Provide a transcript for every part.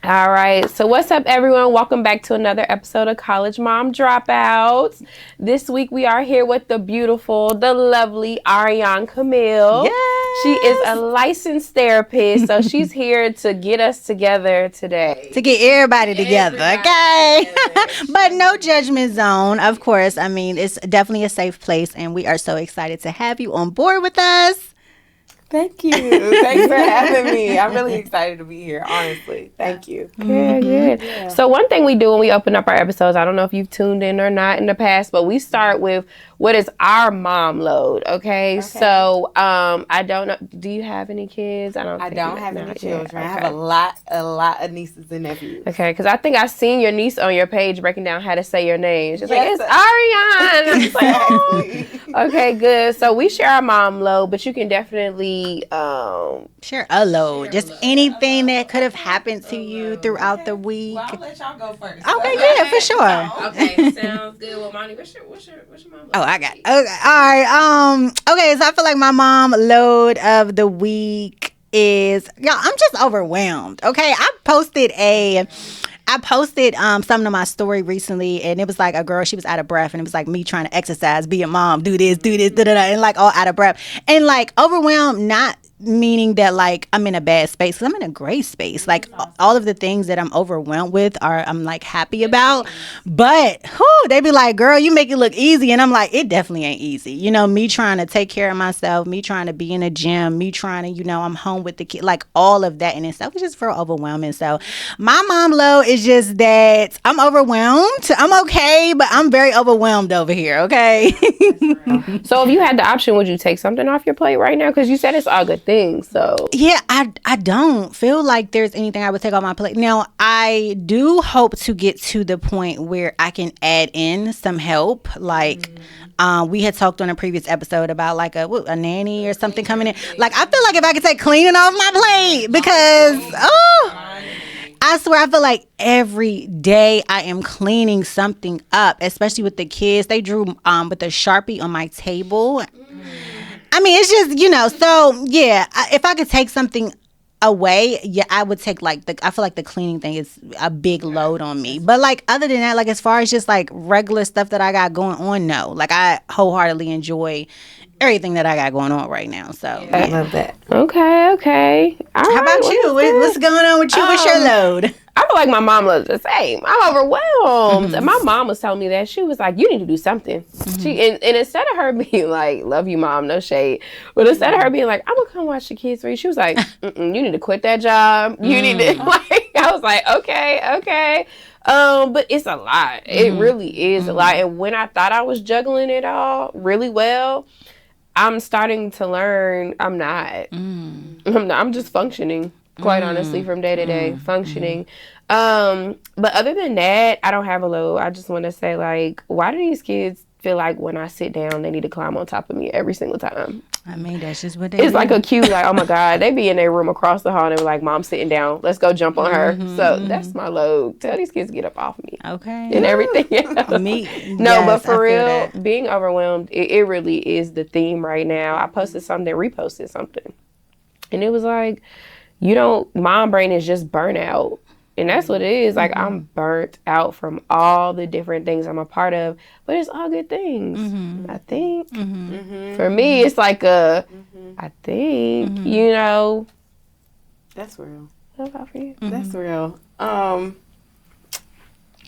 All right. So what's up, everyone? Welcome back to another episode of College Mom Dropouts. This week we are here with the beautiful, the lovely Ariane Camille. Yes. She is a licensed therapist, so she's here to get us together today. To get everybody together, okay? But no judgment zone, of course. I mean, it's definitely a safe place, and we are so excited to have you on board with us. Thank you. Thanks for having me. I'm really excited to be here, honestly. Thank you. Good. Yeah. So one thing we do when we open up our episodes, I don't know if you've tuned in or not in the past, but we start with what is our mom load, okay? So I don't know. Do you have any kids? I don't have any children. Okay. I have a lot of nieces and nephews. Okay, because I think I seen your niece on your page breaking down how to say your name. She's Yes, like, it's Ariane. Exactly. Okay, good. So we share our mom load, but you can definitely share a load. Just anything that could have happened to you throughout the week. Well, I'll let y'all go first. Okay, yeah, for sure. Okay, sounds good. Well, Monty, what's your mom load? Oh, I got it. Okay, all right. Okay, so I feel like my mom load of the week is, I'm just overwhelmed. Okay, I posted something on my story recently, and it was like a girl, she was out of breath, and it was like me trying to exercise, be a mom, do this, da-da-da, and like all out of breath. And like overwhelmed, not meaning that like I'm in a bad space, because I'm in a great space. Like all of the things that I'm overwhelmed with I'm like happy about. But they be like, girl, you make it look easy. And I'm like, it definitely ain't easy. You know, me trying to take care of myself, me trying to be in a gym, me trying to, I'm home with the kid, like all of that in itself is just very overwhelming. So my mom load is just that I'm overwhelmed. I'm okay, but I'm very overwhelmed over here. Okay. So if you had the option, would you take something off your plate right now? Because you said it's all good things. So yeah, I don't feel like there's anything I would take off my plate. Now, I do hope to get to the point where I can add in some help. Like we had talked on a previous episode about like a nanny or something coming in. Like I feel like if I could take cleaning off my plate, because I swear I feel like every day I am cleaning something up, especially with the kids. They drew with a Sharpie on my table. I mean, it's just, so yeah, if I could take something away, yeah, I would take I feel like the cleaning thing is a big load on me. But like other than that, like as far as just like regular stuff that I got going on, no. Like I wholeheartedly enjoy everything that I got going on right now. So yeah. I love that. Okay. How about you? What's going on with you? What's your load? I feel like my mom loves the same. I'm overwhelmed. And my mom was telling me that. She was like, you need to do something. And instead of her being like, love you, mom, no shade. But instead of her being like, I'm going to come watch the kids for you. She was like, you need to quit that job. You need to, I was like, okay. But it's a lot. It really is a lot. And when I thought I was juggling it all really well, I'm starting to learn I'm not. I'm just functioning. Quite honestly, from day to day, functioning. But other than that, I don't have a load. I just want to say, like, why do these kids feel like when I sit down, they need to climb on top of me every single time? I mean, that's just what they It's do. like a cue, like, oh my God, they be in their room across the hall and they're like, Mom's sitting down. Let's go jump on her. So that's my load. Tell these kids to get up off me. Okay. And everything else. But for real, being overwhelmed, it really is the theme right now. I posted something, reposted something. And it was like, mom brain is just burnout. And that's what it is. Like, I'm burnt out from all the different things I'm a part of, but it's all good things. I think. For me, it's like I think, That's real. What about for you? That's real.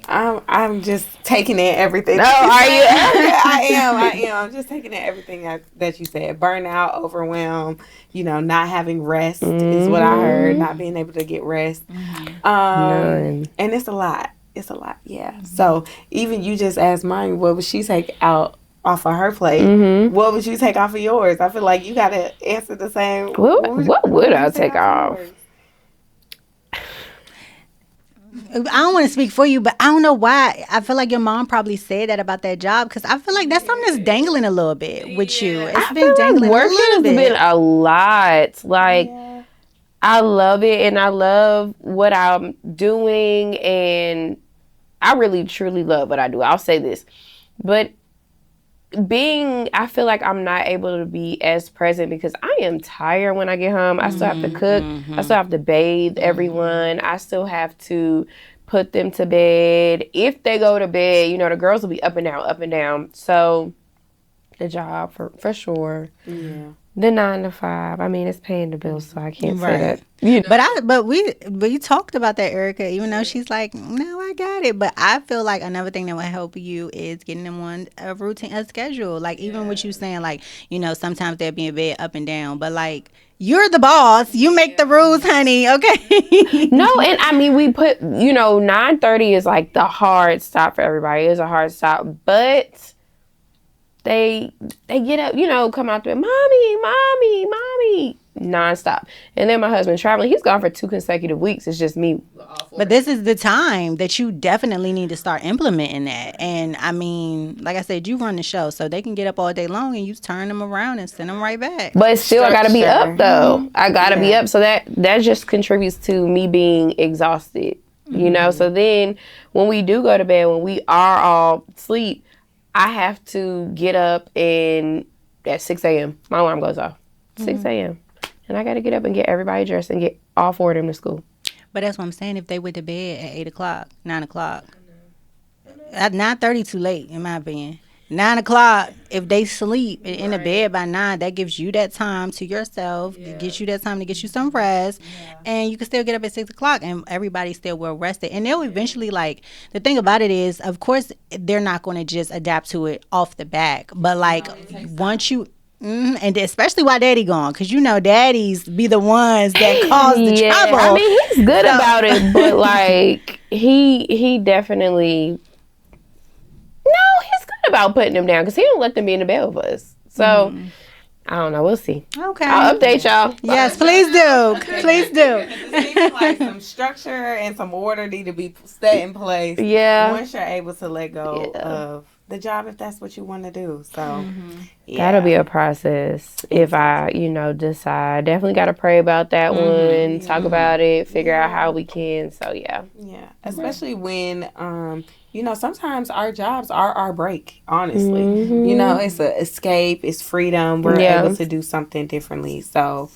I'm just taking in everything. No, are you? I am. I'm just taking in everything that you said. Burnout, overwhelm, not having rest is what I heard. Not being able to get rest. And it's a lot. Yeah. So even you just asked mine, what would she take out off of her plate? What would you take off of yours? I feel like you got to answer the same. What would I take off? I don't want to speak for you, but I don't know why. I feel like your mom probably said that about that job, because I feel like that's something that's dangling a little bit with you. It's been dangling work a little bit. has been a lot. Like, I love it, and I love what I'm doing, and I really, truly love what I do. I'll say this. But I feel like I'm not able to be as present because I am tired when I get home. I still have to cook. I still have to bathe everyone. I still have to put them to bed. If they go to bed, you know, the girls will be up and down. So the job for sure. Yeah. The 9 to 5. I mean, it's paying the bills, so I can't say that. You know. But we talked about that, Erica. Even though she's like, no, I got it. But I feel like another thing that would help you is getting them on a routine, a schedule. Like even what you saying, like, you know, sometimes they'll be in bed up and down, but like you're the boss. You make the rules, honey. Okay. No, and I mean we put 9:30 is like the hard stop for everybody. It's a hard stop, but they get up, come out there, mommy, nonstop. And then my husband's traveling. He's gone for 2 consecutive weeks. It's just me. But this is the time that you definitely need to start implementing that. And I mean, like I said, you run the show, so they can get up all day long and you turn them around and send them right back. But still, I got to be up though. I got to be up. So that just contributes to me being exhausted, So then when we do go to bed, when we are all asleep, I have to get up and at 6 a.m. my alarm goes off. 6 a.m. And I got to get up and get everybody dressed and get all 4 of them to school. But that's what I'm saying. If they went to bed at 8 o'clock, 9 o'clock. At 9:30 too late, in my opinion. 9 o'clock, if they sleep in the bed by 9, that gives you that time to yourself. It gives you that time to get you some rest. And you can still get up at 6 o'clock and everybody's still well rested. And they'll eventually, like, the thing about it is, of course, they're not going to just adapt to it off the back. But, like, once you... and especially while daddy gone, because daddies be the ones that cause the trouble. I mean, he's good about it, but like he definitely he's good about putting them down because he don't let them be in the bed with us. So I don't know. We'll see. Okay, I'll update y'all. Yes, please do. Please do. It seems like some structure and some order need to be set in place. Yeah, once you're able to let go of the job, if that's what you want to do. So that'll be a process. If I decide, definitely got to pray about that one, talk about it, figure out how we can. So yeah, especially when sometimes our jobs are our break, honestly. It's an escape, it's freedom, we're able to do something differently. So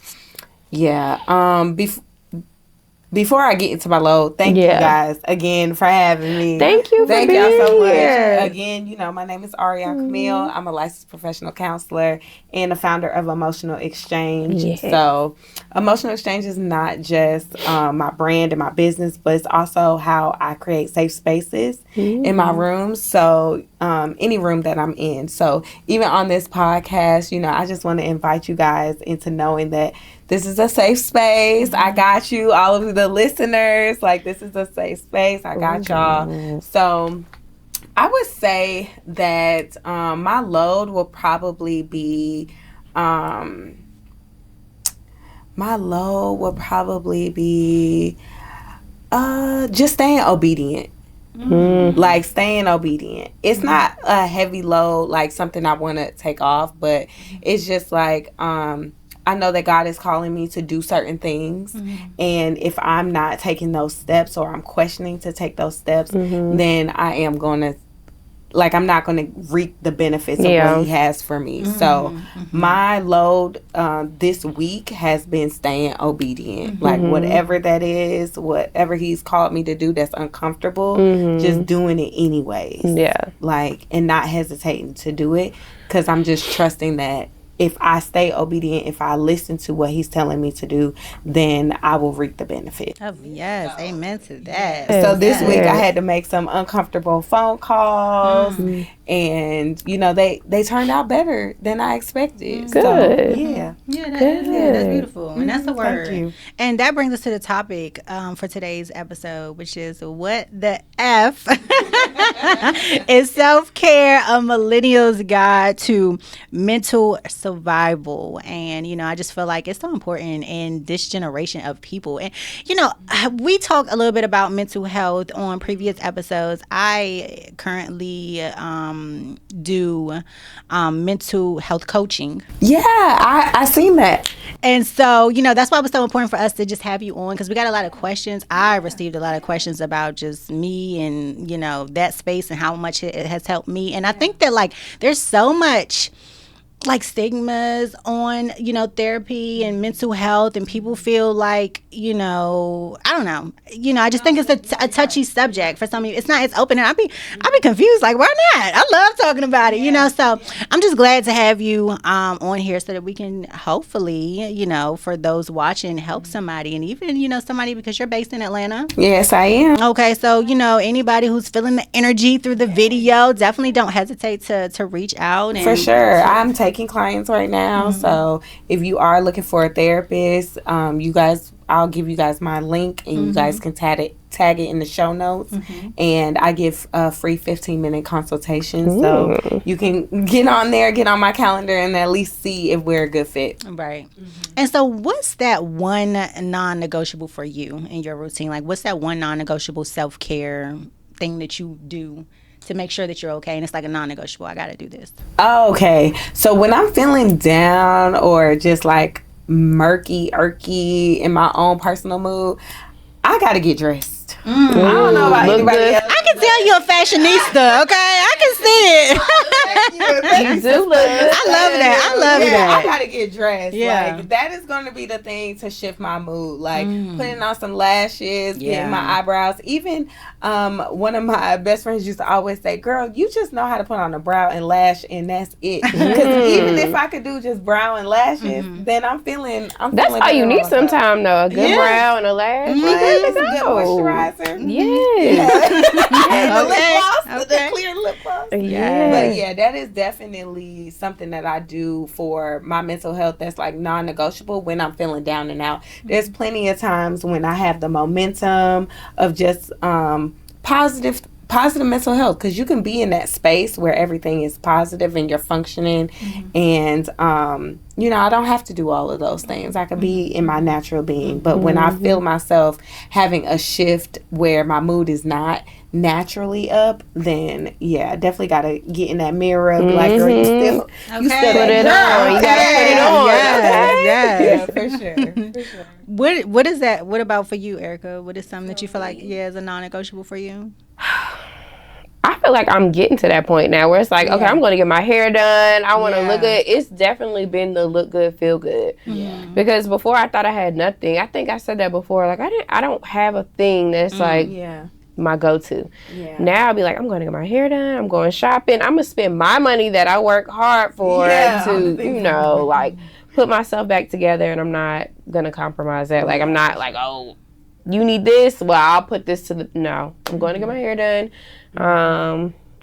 before I get into my load, thank you guys again for having me. Thank you for being y'all so much. here. Again, my name is Ariane Camille. I'm a licensed professional counselor and the founder of Emotional Exchange. Yeah. So Emotional Exchange is not just my brand and my business, but it's also how I create safe spaces in my rooms. So any room that I'm in. So even on this podcast, I just want to invite you guys into knowing that this is a safe space. I got you, all of the listeners. Like, this is a safe space. I got y'all. So I would say that my load will probably be just staying obedient. Like staying obedient. It's not a heavy load, like something I want to take off, but it's just like I know that God is calling me to do certain things, and if I'm not taking those steps or I'm questioning to take those steps, then I am going to, like, I'm not going to reap the benefits of what he has for me. So my load this week has been staying obedient. Like, whatever that is, whatever he's called me to do that's uncomfortable, just doing it anyways. Yeah. Like, and not hesitating to do it, because I'm just trusting that if I stay obedient, if I listen to what he's telling me to do, then I will reap the benefit. Oh, yes. Amen to that. So this week I had to make some uncomfortable phone calls, and, they turned out better than I expected. Good. So, yeah, that's beautiful. And that's the word. Thank you. And that brings us to the topic for today's episode, which is what the F is self-care, a millennial's guide to mental survival. And, you know, I just feel like it's so important in this generation of people. And, you know, we talked a little bit about mental health on previous episodes. I currently do mental health coaching. Yeah, I seen that. And so, you know, that's why it was so important for us to just have you on, because we got a lot of questions. I received a lot of questions about just me and, you know, that space and how much it has helped me. And I think that, like, there's so much like stigmas on, you know, therapy and mental health, and people feel like, you know, I don't know, you know, I just think it's a touchy subject for some of you. It's not, it's open, and I'd be confused, like, why not? I love talking about it, you know. So I'm just glad to have you on here so that we can hopefully, you know, for those watching, help somebody, and even, you know, somebody, because you're based in Atlanta. Yes, I am. Okay, so, you know, anybody who's feeling the energy through the video, definitely don't hesitate to reach out. And for sure. I'm taking clients right now. So if you are looking for a therapist, you guys, I'll give you guys my link, and you guys can tag it in the show notes. And I give a free 15-minute consultation. So you can get on there, get on my calendar, and at least see if we're a good fit. Right. And so what's that one non-negotiable for you in your routine? Like, what's that one non-negotiable self-care thing that you do to make sure that you're okay? And it's like a non-negotiable, I gotta do this. Oh, okay. So when I'm feeling down or just like murky, irky in my own personal mood, I gotta get dressed. I don't know about anybody else. I can tell you're a fashionista, okay? I can see it. You do look good. I love that. I love that. I gotta get dressed. Yeah. Like, that is gonna be the thing to shift my mood. Like putting on some lashes, getting my eyebrows. Even one of my best friends used to always say, "Girl, you just know how to put on a brow and lash, and that's it." Because even if I could do just brow and lashes, then I'm feeling. That's all you need sometimes, though. A good brow and a lash. Right? Some good moisturizer. Yeah. The lip gloss, the Okay. clear lip gloss. Yeah. But yeah, that is definitely something that I do for my mental health that's like non-negotiable when I'm feeling down and out. There's plenty of times when I have the momentum of just positive mental health, because you can be in that space where everything is positive and you're functioning, and you know, I don't have to do all of those things. I could be in my natural being. But when I feel myself having a shift where my mood is not naturally up, then yeah, I definitely gotta get in that mirror and be like, girl, you still put it on. You gotta put it on. Yeah, for sure. What is that? What about for you, Erica? What is something that you feel like is a non-negotiable for you? I feel like I'm getting to that point now where it's like, okay, I'm going to get my hair done. I want to look good. It's definitely been the look good, feel good. Because before I thought I had nothing. I think I said that before. Like, I don't have a thing that's like my go-to. Now I'll be like, I'm going to get my hair done. I'm going shopping. I'm going to spend my money that I work hard for to, you know, like put myself back together, and I'm not going to compromise that. Like, I'm not like, oh, you need this? Well, I'll put this to the... No. I'm going to get my hair done.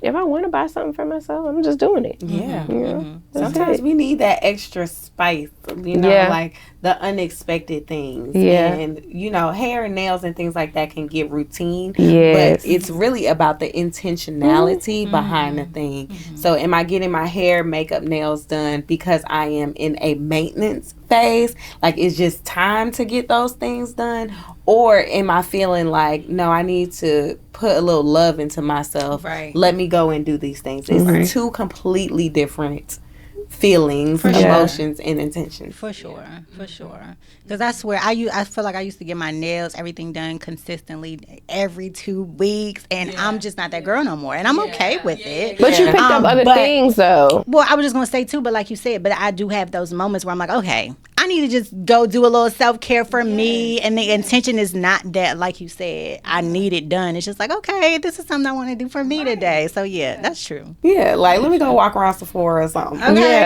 If I want to buy something for myself, I'm just doing it. Yeah. You know? Sometimes we need that extra spice, you know, like the unexpected things. And, you know, hair and nails and things like that can get routine. But it's really about the intentionality behind the thing. So am I getting my hair, makeup, nails done because I am in a maintenance phase? Like, it's just time to get those things done? Or am I feeling like, no, I need to put a little love into myself. Let me go and do these things. It's two completely different feelings, emotions, and intentions. For sure. Because I swear, I feel like I used to get my nails, everything done consistently every 2 weeks, and I'm just not that girl no more, and I'm okay with it. But you picked up other things, though. Well, I was just going to say, too, but like you said, but I do have those moments where I'm like, okay, I need to just go do a little self-care for me, and the intention is not that, like you said, I need it done. It's just like, okay, this is something I want to do for me today. So, yeah, that's true. Yeah, like, let me go walk around Sephora or something. Okay,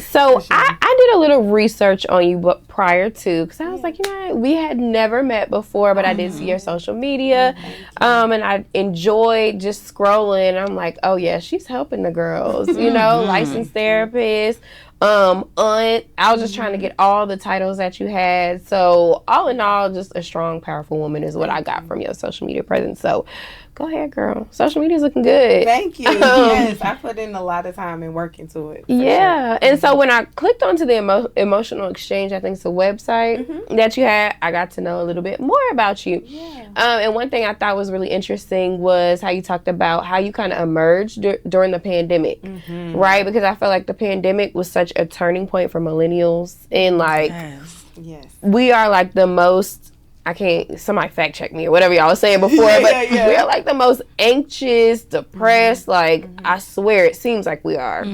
So I did a little research on you prior to, because I was like, you know, we had never met before, but I did see your social media, and I enjoyed just scrolling. I'm like, oh yeah, she's helping the girls, you know, licensed therapist, aunt. I was just trying to get all the titles that you had. So all in all, just a strong, powerful woman is what I got from your social media presence. So go ahead, girl. Social media's looking good. Thank you. Yes, I put in a lot of time and work into it. Yeah. Sure. And so when I clicked onto the emotional exchange, I think it's a website that you had, I got to know a little bit more about you. Yeah. And one thing I thought was really interesting was how you talked about how you kind of emerged during the pandemic, right? Because I feel like the pandemic was such a turning point for millennials. And like, yes. We are like the most, somebody fact check me or whatever y'all was saying before, but we are like the most anxious, depressed, like I swear it seems like we are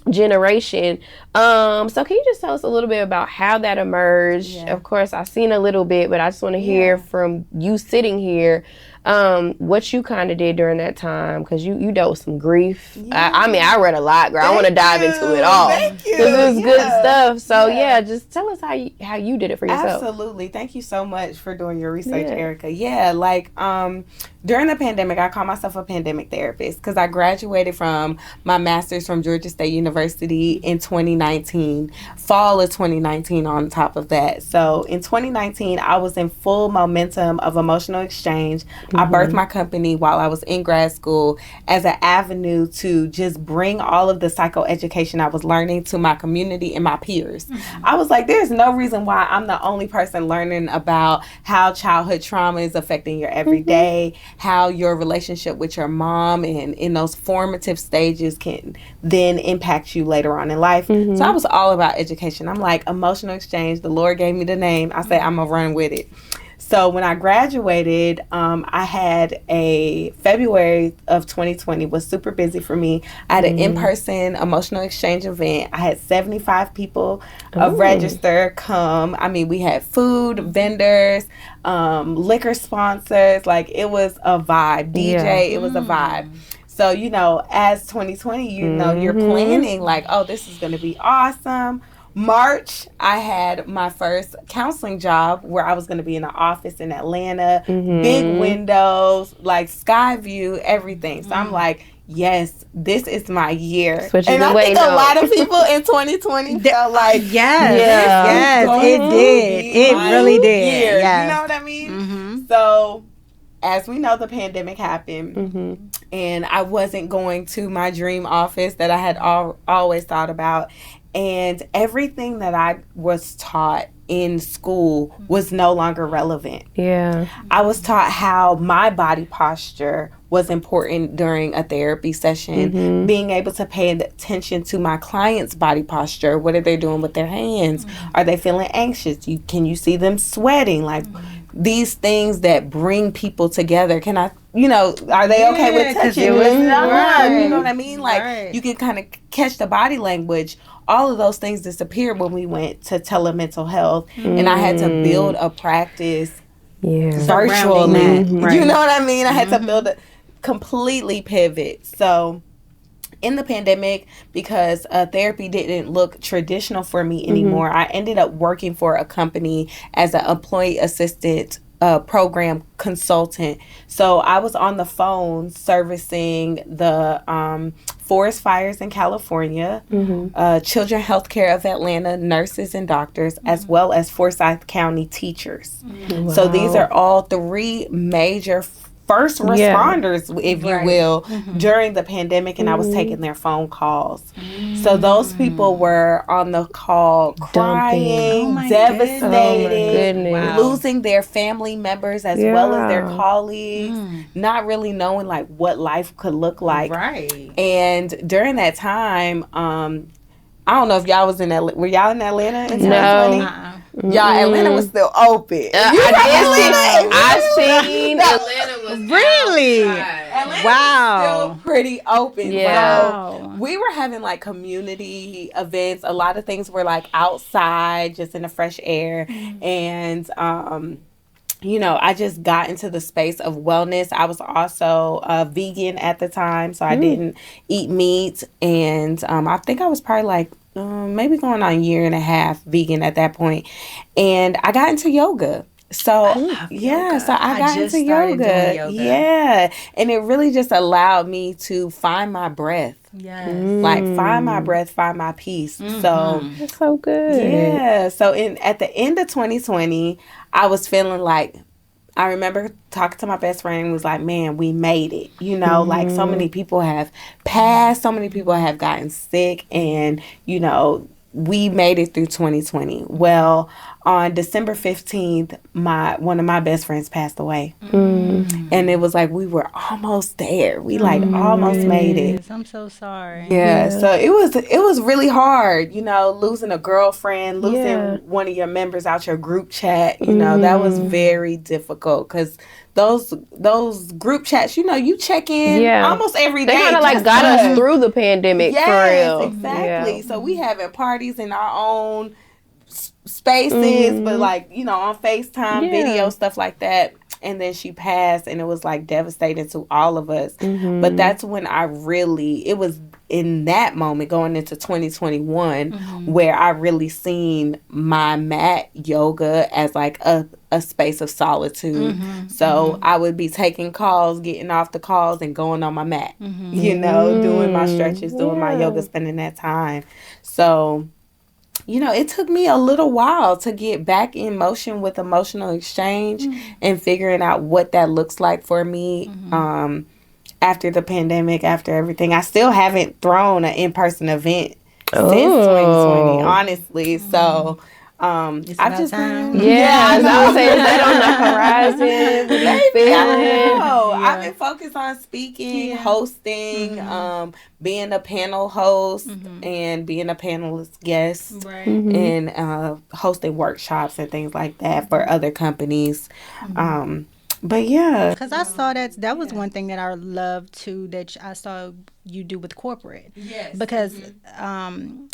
generation. So can you just tell us a little bit about how that emerged? Yeah. Of course, I've seen a little bit, but I just want to hear from you sitting here, what you kind of did during that time, because you dealt with some grief. Yeah. I mean, I read a lot, girl. I want to dive into it all. Thank you. This is good stuff. So just tell us how you did it for yourself. Absolutely. Thank you so much for doing your research, Erica. Yeah, like during the pandemic, I call myself a pandemic therapist because I graduated from my master's from Georgia State University in 2019, fall of 2019 on top of that. So in 2019, I was in full momentum of emotional exchange. I birthed my company while I was in grad school as an avenue to just bring all of the psychoeducation I was learning to my community and my peers. I was like, there's no reason why I'm the only person learning about how childhood trauma is affecting your everyday, how your relationship with your mom and in those formative stages can then impact you later on in life. So I was all about education. I'm like, emotional exchange, the Lord gave me the name. I said, I'm going to run with it. So when I graduated, I had a February of 2020 was super busy for me. I had an in-person emotional exchange event. I had 75 people register come. I mean, we had food, vendors, liquor sponsors. Like, it was a vibe. DJ, it was a vibe. So, you know, as 2020, you know, you're planning like, oh, this is going to be awesome. March, I had my first counseling job where I was going to be in an office in Atlanta, big windows, like sky view, everything. So I'm like, yes, this is my year. And I think a lot of people in 2020 felt like, yes, it did. It really did. Yes. You know what I mean? So as we know, the pandemic happened, and I wasn't going to my dream office that I had always thought about. And everything that I was taught in school was no longer relevant. Yeah. I was taught how my body posture was important during a therapy session, being able to pay attention to my client's body posture. What are they doing with their hands? Are they feeling anxious? Can you see them sweating? Like, these things that bring people together. Can I, you know, are they okay with touching? You know what I mean? Like, you can kind of catch the body language. All of those things disappeared when we went to telemental health, and I had to build a practice virtually. You know what I mean? I had to build a completely pivot. So in the pandemic, because therapy didn't look traditional for me anymore, I ended up working for a company as an employee assistant program consultant. So I was on the phone servicing the forest fires in California, Children Healthcare of Atlanta, nurses and doctors, as well as Forsyth County teachers. So these are all three major first responders, if you will, during the pandemic, and I was taking their phone calls. So those people were on the call crying, devastated, losing their family members as well as their colleagues, not really knowing like what life could look like. And during that time, I don't know if y'all was in Atlanta. Were y'all in Atlanta in 2020? No. Y'all, Atlanta was still open. I seen Atlanta was really Atlanta was still pretty open. So we were having like community events. A lot of things were like outside, just in the fresh air, and you know, I just got into the space of wellness. I was also vegan at the time, so I didn't eat meat, and I think I was probably like maybe going on a year and a half vegan at that point. And I got into yoga. So yeah, so I got just into started doing yoga. Yeah, and it really just allowed me to find my breath. Yes. Like find my breath, find my peace. So That's so good. yeah. So at the end of 2020, I was feeling like, I remember talking to my best friend and was like, man, we made it. You know, like so many people have passed, so many people have gotten sick, and, you know, we made it through 2020. Well, on December 15th, one of my best friends passed away. And it was like we were almost there. We like almost made it. I'm so sorry. Yeah, so it was really hard, you know, losing a girlfriend, losing one of your members out your group chat, you know, that was very difficult because those group chats, you know, you check in almost every day. They kind of like got us through the pandemic for real. Exactly. So we having parties in our own spaces, but like, you know, on FaceTime, video, stuff like that. And then she passed, and it was like devastating to all of us. But that's when it was in that moment going into 2021 where I really seen my mat yoga as like a space of solitude. So I would be taking calls, getting off the calls, and going on my mat, you know, doing my stretches, doing my yoga, spending that time. So, you know, it took me a little while to get back in motion with emotional exchange and figuring out what that looks like for me after the pandemic, after everything. I still haven't thrown an in-person event since 2020, honestly. So I just time. I was saying that on the horizon. What are you feeling? I've been focused on speaking, hosting, being a panel host, and being a panelist guest, and hosting workshops and things like that for other companies. But yeah, because I saw that was one thing that I love too, that I saw you do with corporate. Yes. Because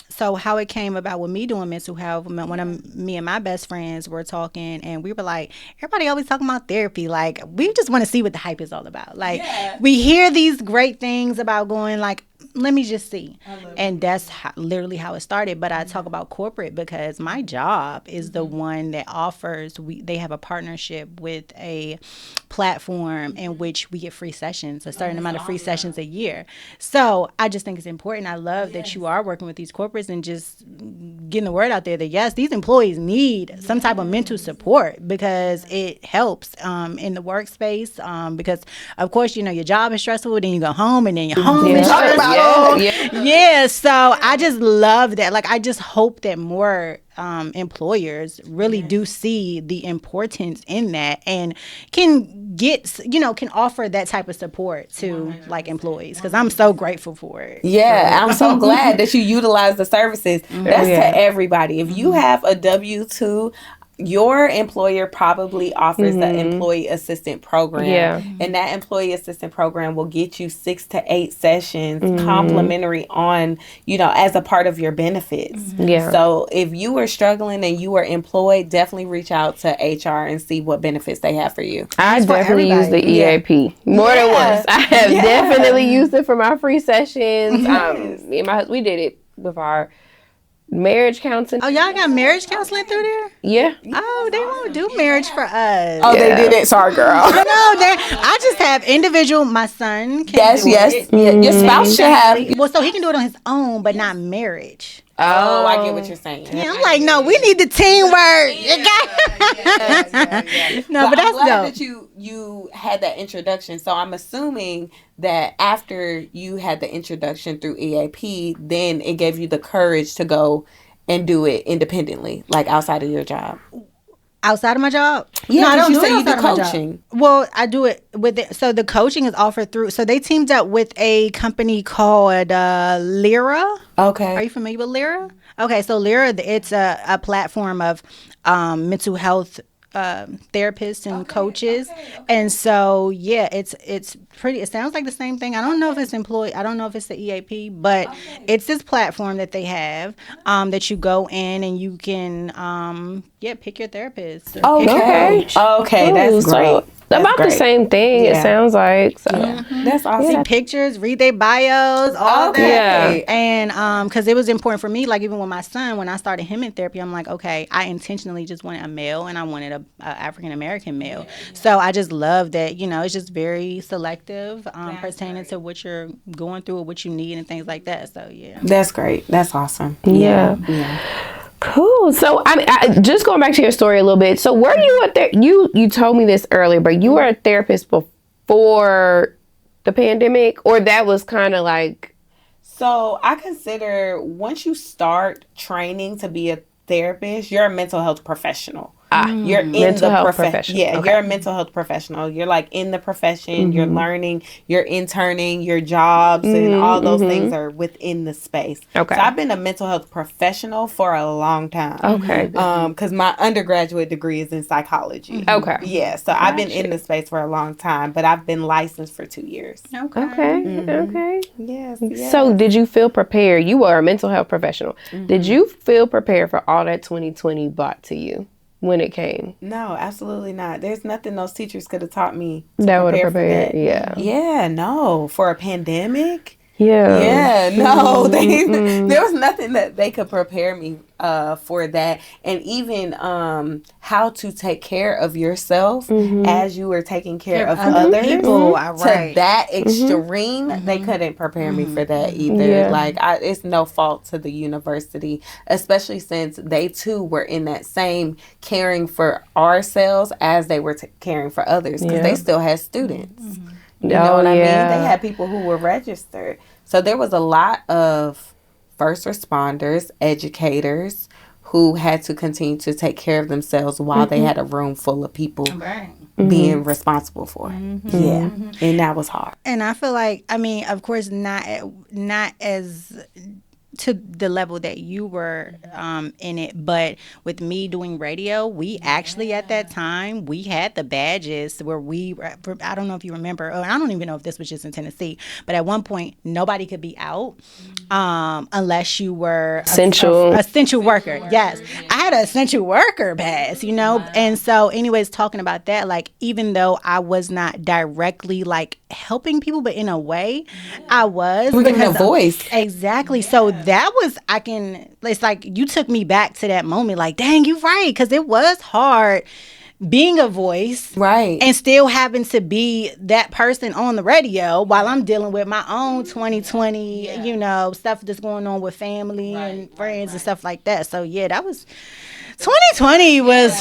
so how it came about with me doing mental health, one of me and my best friends were talking, and we were like, everybody always talking about therapy, like we just want to see what the hype is all about. Like we hear these great things about going, like, let me just see. And that's literally how it started. But I talk about corporate because my job is the one that offers, they have a partnership with a platform in which we get free sessions, a certain amount of free sessions a year. So I just think it's important. I love that you are working with these corporates and just getting the word out there that, yes, these employees need some type of mental support because it helps in the workspace. Because, of course, you know, your job is stressful, then you go home, and then your home is stressful. So I just love that. Like, I just hope that more employers really do see the importance in that and can offer that type of support to 100%. Like employees, because I'm so grateful for it. I'm so glad that you utilize the services. That's to everybody. If you have a W-2, your employer probably offers the employee assistant program. And that employee assistant program will get you 6 to 8 sessions complimentary on, you know, as a part of your benefits. So if you are struggling and you are employed, definitely reach out to HR and see what benefits they have for you. I definitely use the EAP more than once. I have definitely used it for my free sessions. Me and my husband, we did it with our marriage counseling. Oh, y'all got marriage counseling through there? Yeah. Oh, they won't do marriage for us. Oh, they did it. Sorry, girl. I just have individual. My son can do it. Your spouse should have. Well, so he can do it on his own, but not marriage. Oh, I get what you're saying. Yeah, I'm like, no, we need the teamwork. No, but that's I'm glad dope. that you had that introduction. So I'm assuming that after you had the introduction through EAP, then it gave you the courage to go and do it independently, like outside of your job. Outside of my job? Yeah, no, I don't you do say it you do outside of my coaching. job. Well, I do it with it. So the coaching is offered through. So they teamed up with a company called Lyra. Okay. Are you familiar with Lyra? Okay, so Lyra, it's a platform of mental health therapists and coaches. And so it's pretty, it sounds like the same thing. I don't know if it's employee, I don't know if it's the EAP, but it's this platform that they have that you go in and you can pick your therapist. Okay, Ooh, that's great. about the same thing. It sounds like. So that's awesome. See pictures, read their bios, all that. Yeah. And because it was important for me, like even with my son, when I started him in therapy, I'm like, okay, I intentionally just wanted a male, and I wanted a African American male. So I just love that. It's just very selective, pertaining to what you're going through or what you need and things like that. So yeah, that's great. That's awesome. Yeah. Cool. So I just going back to your story a little bit. So were you you told me this earlier, but you were a therapist before the pandemic, or that was kind of like? So I consider once you start training to be a therapist, you're a mental health professional. You're in mental the health profession. Yeah, you're a mental health professional. You're like in the profession. You're learning. You're interning. Your jobs and all those things are within the space. Okay. So I've been a mental health professional for a long time. Okay. Because my undergraduate degree is in psychology. Okay. Yeah. So I've been in the space for a long time, but I've been licensed for 2 years. Okay. Yes. So did you feel prepared? You were a mental health professional. Did you feel prepared for all that 2020 brought to you when it came? No, absolutely not. There's nothing those teachers could have taught me that would have prepared. for that. Yeah. Yeah, no. For a pandemic? Yeah. Yeah, no. There was nothing that they could prepare me for that. And even how to take care of yourself as you were taking care of others. people. To that extreme, they couldn't prepare me for that either. Yeah. Like, it's no fault to the university, especially since they too were in that same caring for ourselves as they were caring for others, because they still had students. You know what I mean? They had people who were registered. So there was a lot of first responders, educators who had to continue to take care of themselves while they had a room full of people being responsible for it. Yeah. And that was hard. And I feel like, of course, not as to the level that you were in it, but with me doing radio, we actually at that time we had the badges where I don't know if you remember, or I don't even know if this was just in Tennessee, but at one point nobody could be out unless you were essential worker. Yes, I had an essential worker pass, and so anyways, talking about that, like even though I was not directly like helping people, but in a way I was. We're giving a voice. Exactly. So that was, it's like you took me back to that moment, like, dang, you're right. Because it was hard being a voice. Right. And still having to be that person on the radio while I'm dealing with my own 2020, stuff that's going on with family and friends and stuff like that. So yeah, that was... 2020 was,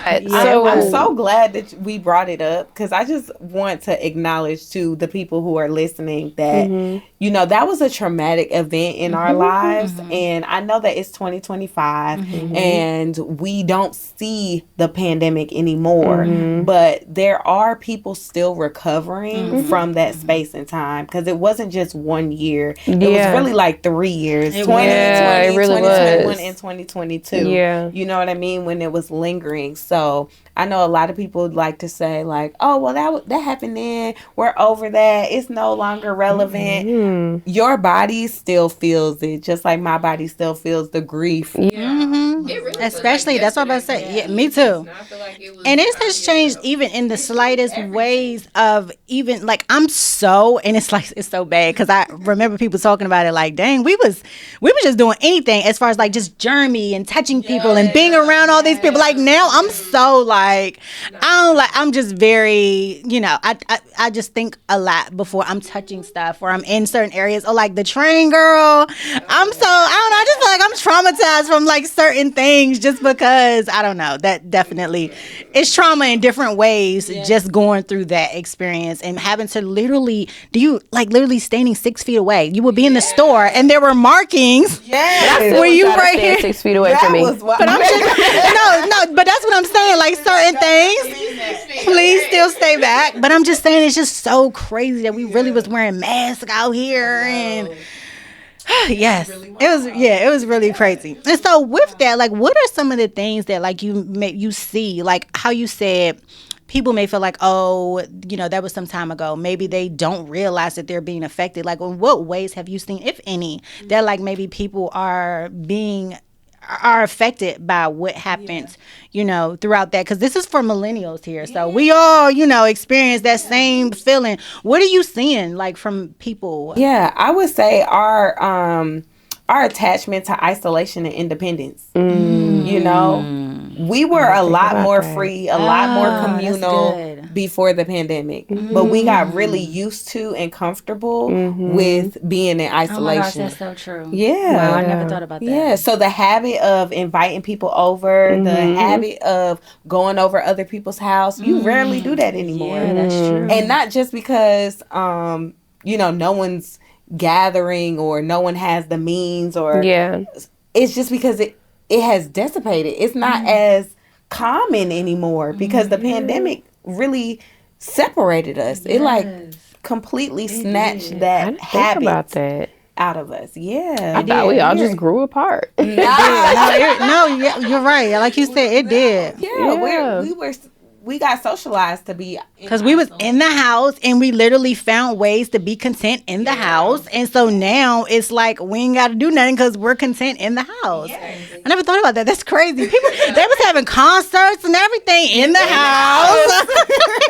I'm so glad that we brought it up, because I just want to acknowledge to the people who are listening that, that was a traumatic event in our lives. And I know that it's 2025 and we don't see the pandemic anymore, but there are people still recovering from that space and time, because it wasn't just 1 year. It was really like 3 years, 2020, it really 2021, was. and 2022. Yeah. You know what I mean? When it was lingering. So I know a lot of people like to say like, oh, well, that happened then. We're over that. It's no longer relevant. Your body still feels it, just like my body still feels the grief. Really especially, that's what I'm about to say. Yeah, me too. And it has changed even in the slightest ways of even like and it's so bad, because I remember people talking about it like, dang, we was just doing anything as far as like just journey and touching people and being around all these people. Like now I'm so like, I'm just very, I just think a lot before I'm touching stuff or I'm in certain areas, or like the train girl. I just feel like I'm traumatized from like certain things just because, I don't know, that definitely is trauma in different ways, just going through that experience and having to literally standing 6 feet away. You would be in the store and there were markings. Were you right here 6 feet away from me? But I'm just, no, but that's what I'm saying. Like certain things, please still stay back. But I'm just saying, it's just so crazy that we really was wearing masks out here and. Yes, it was really crazy. And so with that, like, what are some of the things that like you see, like how you said people may feel like, oh, that was some time ago. Maybe they don't realize that they're being affected. Like, in what ways have you seen, if any, that like maybe people are being are affected by what happens, throughout that. Because this is for millennials here. So we all, experience that same feeling. What are you seeing, like, from people? Yeah, I would say our attachment to isolation and independence. We were a lot more free, a lot more communal before the pandemic. But we got really used to and comfortable with being in isolation. Oh my gosh, that's so true. Yeah. Wow, I never thought about that. Yeah, so the habit of inviting people over, the habit of going over other people's house, you rarely do that anymore. Yeah, that's true. And not just because, no one's gathering or no one has the means, or it's just because it has dissipated. It's not as common anymore because the pandemic really separated us. It completely snatched that habit about that out of us. Yeah, I thought we all just grew apart. No, you're right. Like you said, it did. Yeah. We got socialized to be, because we was in the house and we literally found ways to be content in the house, and so now it's like we ain't got to do nothing because we're content in the house. I never thought about that. That's crazy. People, they was having concerts and everything in the house.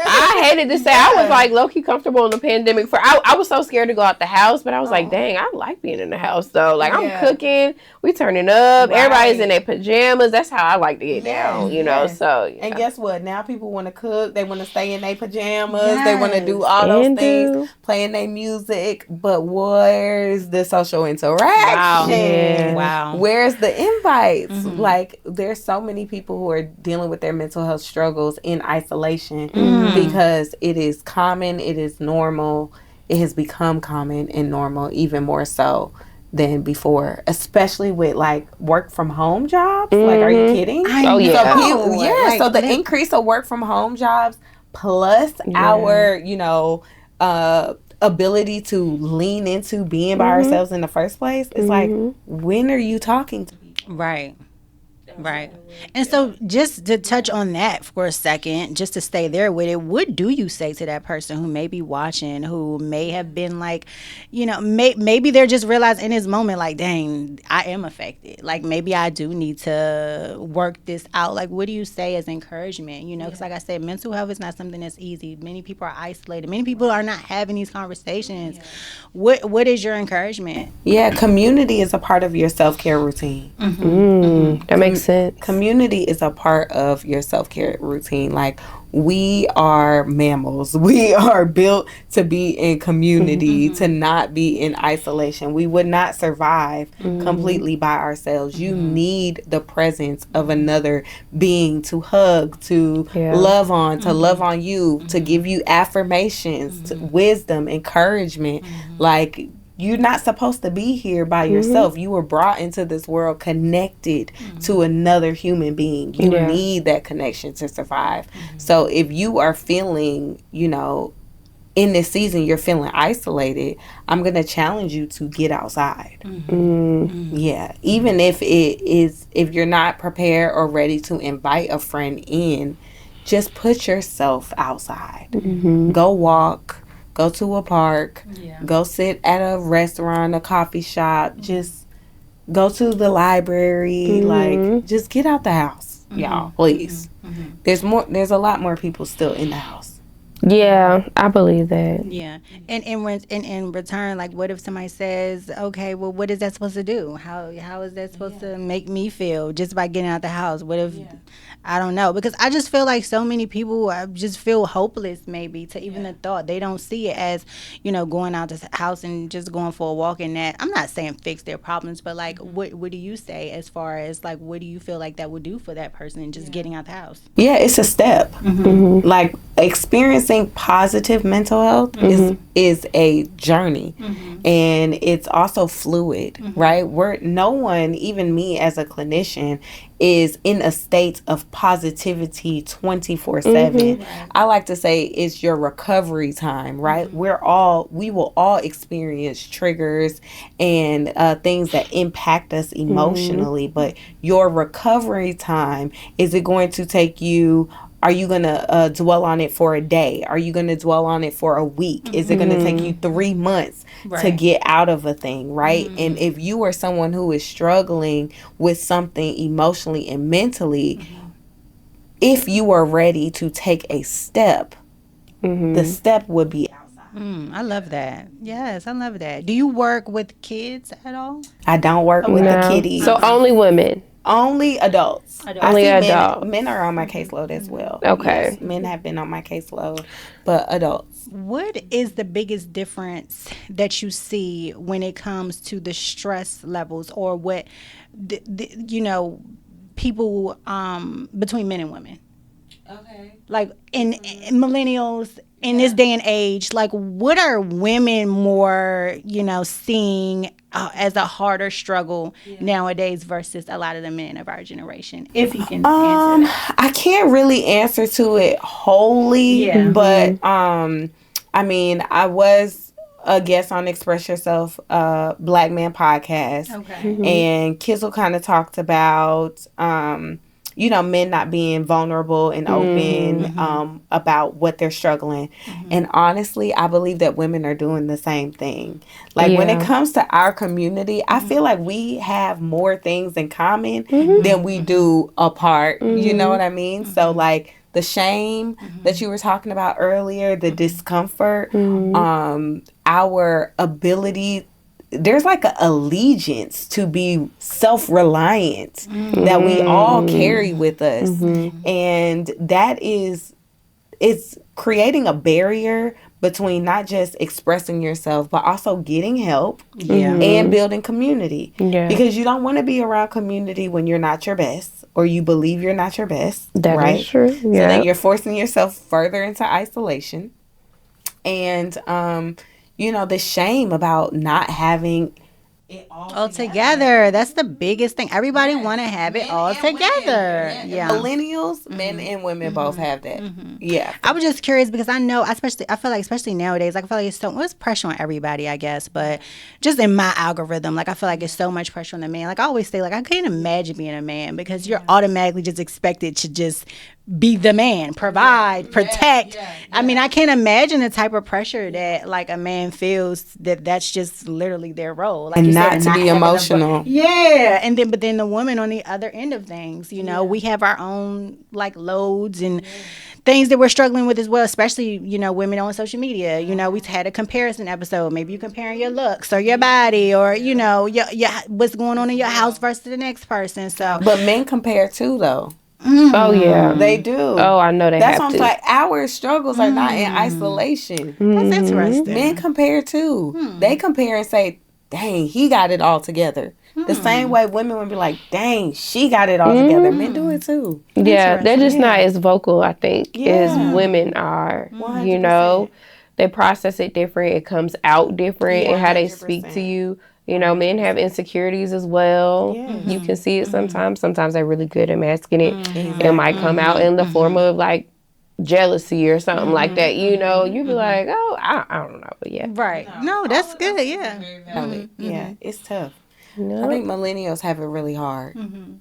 I hated to say I was like low key comfortable in the pandemic. I was so scared to go out the house, but I was like, dang, I like being in the house though. Like I'm cooking, we turning up, everybody's in their pajamas. That's how I like to get down, So and guess what? Now people want to cook. They want to stay in their pajamas. They want to do all those things, playing their music. But where's the social interaction? Wow. Where's the invites? Like, there's so many people who are dealing with their mental health struggles in isolation because it is common. It is normal. It has become common and normal, even more so than before, especially with like work from home jobs. Like, are you kidding? So the increase of work from home jobs plus our, ability to lean into being by ourselves in the first place, it's like, when are you talking to people? Right. And so just to touch on that for a second, just to stay there with it, what do you say to that person who may be watching, who may have been like, maybe they're just realizing in this moment, like, dang, I am affected. Like, maybe I do need to work this out. Like, what do you say as encouragement? Because like I said, mental health is not something that's easy. Many people are isolated. Many people are not having these conversations. What is your encouragement? Yeah, community is a part of your self-care routine. That makes sense. Community is a part of your self-care routine. Like, we are mammals. We are built to be in community, to not be in isolation. We would not survive completely by ourselves. You need the presence of another being to hug, to love on, to love on you, to give you affirmations, to wisdom, encouragement. Like, you're not supposed to be here by yourself. You were brought into this world connected to another human being. You need that connection to survive. So if you are feeling, in this season, you're feeling isolated, I'm going to challenge you to get outside. Yeah. Even if you're not prepared or ready to invite a friend in, just put yourself outside. Go walk. Go to a park, go sit at a restaurant, a coffee shop, just go to the library, like, just get out the house, y'all, please. There's a lot more people still in the house. Yeah, I believe that. Yeah. And in return, like, what if somebody says, okay, well, what is that supposed to do? How is that supposed to make me feel just by getting out the house? What if, I don't know. Because I just feel like so many people just feel hopeless, maybe, to even the thought. They don't see it as, going out the house and just going for a walk and that. I'm not saying fix their problems, but, like, what do you say as far as, like, what do you feel like that would do for that person just getting out the house? Yeah, it's a step. Like, experiencing positive mental health is a journey, and it's also fluid, right? No one, even me as a clinician, is in a state of positivity 24/7. I like to say it's your recovery time, right? We will all experience triggers and things that impact us emotionally, but your recovery time, is it going to take you Are you going to dwell on it for a day? Are you going to dwell on it for a week? Is it going to take you 3 months to get out of a thing, right? And if you are someone who is struggling with something emotionally and mentally, if you are ready to take a step, the step would be outside. I love that. Yes, I love that. Do you work with kids at all? I don't work with the kiddies. So only women. Only adults. Only adults. Men are on my caseload as well. Okay. Yes, men have been on my caseload, but adults. What is the biggest difference that you see when it comes to the stress levels, or what, people between men and women? Okay. Like in millennials in this day and age, like what are women more, seeing as a harder struggle nowadays versus a lot of the men of our generation? If you can answer that. I can't really answer to it wholly, but I mean, I was a guest on Express Yourself Black Man podcast. Okay. And Kizzle kind of talked about men not being vulnerable and open about what they're struggling. And honestly, I believe that women are doing the same thing. Like when it comes to our community, I feel like we have more things in common than we do apart. You know what I mean? So like the shame that you were talking about earlier, the discomfort, our ability, there's like an allegiance to be self-reliant that we all carry with us. And that is, it's creating a barrier between not just expressing yourself, but also getting help and building community. Because you don't want to be around community when you're not your best, or you believe you're not your best. That is true. So then you're forcing yourself further into isolation. And, the shame about not having it all together. That's the biggest thing. Everybody want to have it all together. Millennials, men and women both have that. I was just curious because I know, I feel like especially nowadays, like I feel like it's pressure on everybody, I guess, but just in my algorithm, like I feel like it's so much pressure on the man. Like I always say, like I can't imagine being a man because you're automatically just expected to just be the man, provide, protect. I mean, I can't imagine the type of pressure that like a man feels that's just literally their role. Like and not to be emotional. But then the woman on the other end of things, we have our own like loads and things that we're struggling with as well, especially, women on social media. We've had a comparison episode. Maybe you're comparing your looks or your body or, your what's going on in your house versus the next person. So, but men compare too, though. Oh yeah, they do. Oh, I know they That's have what I'm like. Our struggles are not in isolation. That's interesting. Men compare too. They compare and say, "Dang, he got it all together." The same way women would be like, "Dang, she got it all together." Men do it too. Yeah, they're just not as vocal, I think, as women are. 100%. They process it different. It comes out different in how they speak to you. Men have insecurities as well. You can see it sometimes. Sometimes they're really good at masking it. It might come out in the form of like jealousy or something like that. You'd be like, oh, I don't know. But yeah. Right. No, that's good. Yeah. Yeah, it's tough. I think millennials have it really hard.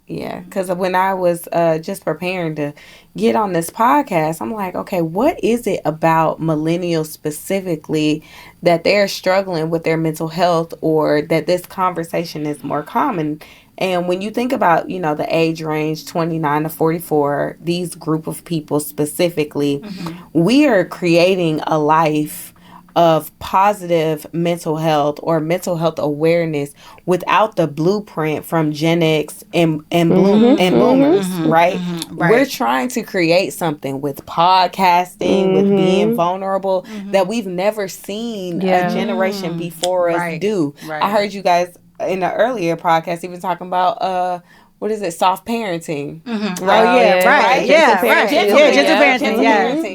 Yeah, because when I was just preparing to get on this podcast, I'm like, okay, what is it about millennials specifically that they're struggling with their mental health, or that this conversation is more common? And when you think about, the age range 29 to 44, these group of people specifically, we are creating a life of positive mental health or mental health awareness without the blueprint from Gen X and boomers, right? We're trying to create something with podcasting, with being vulnerable that we've never seen a generation before us do. I heard you guys in the earlier podcast even talking about what is it? Soft parenting. Gentle parenting.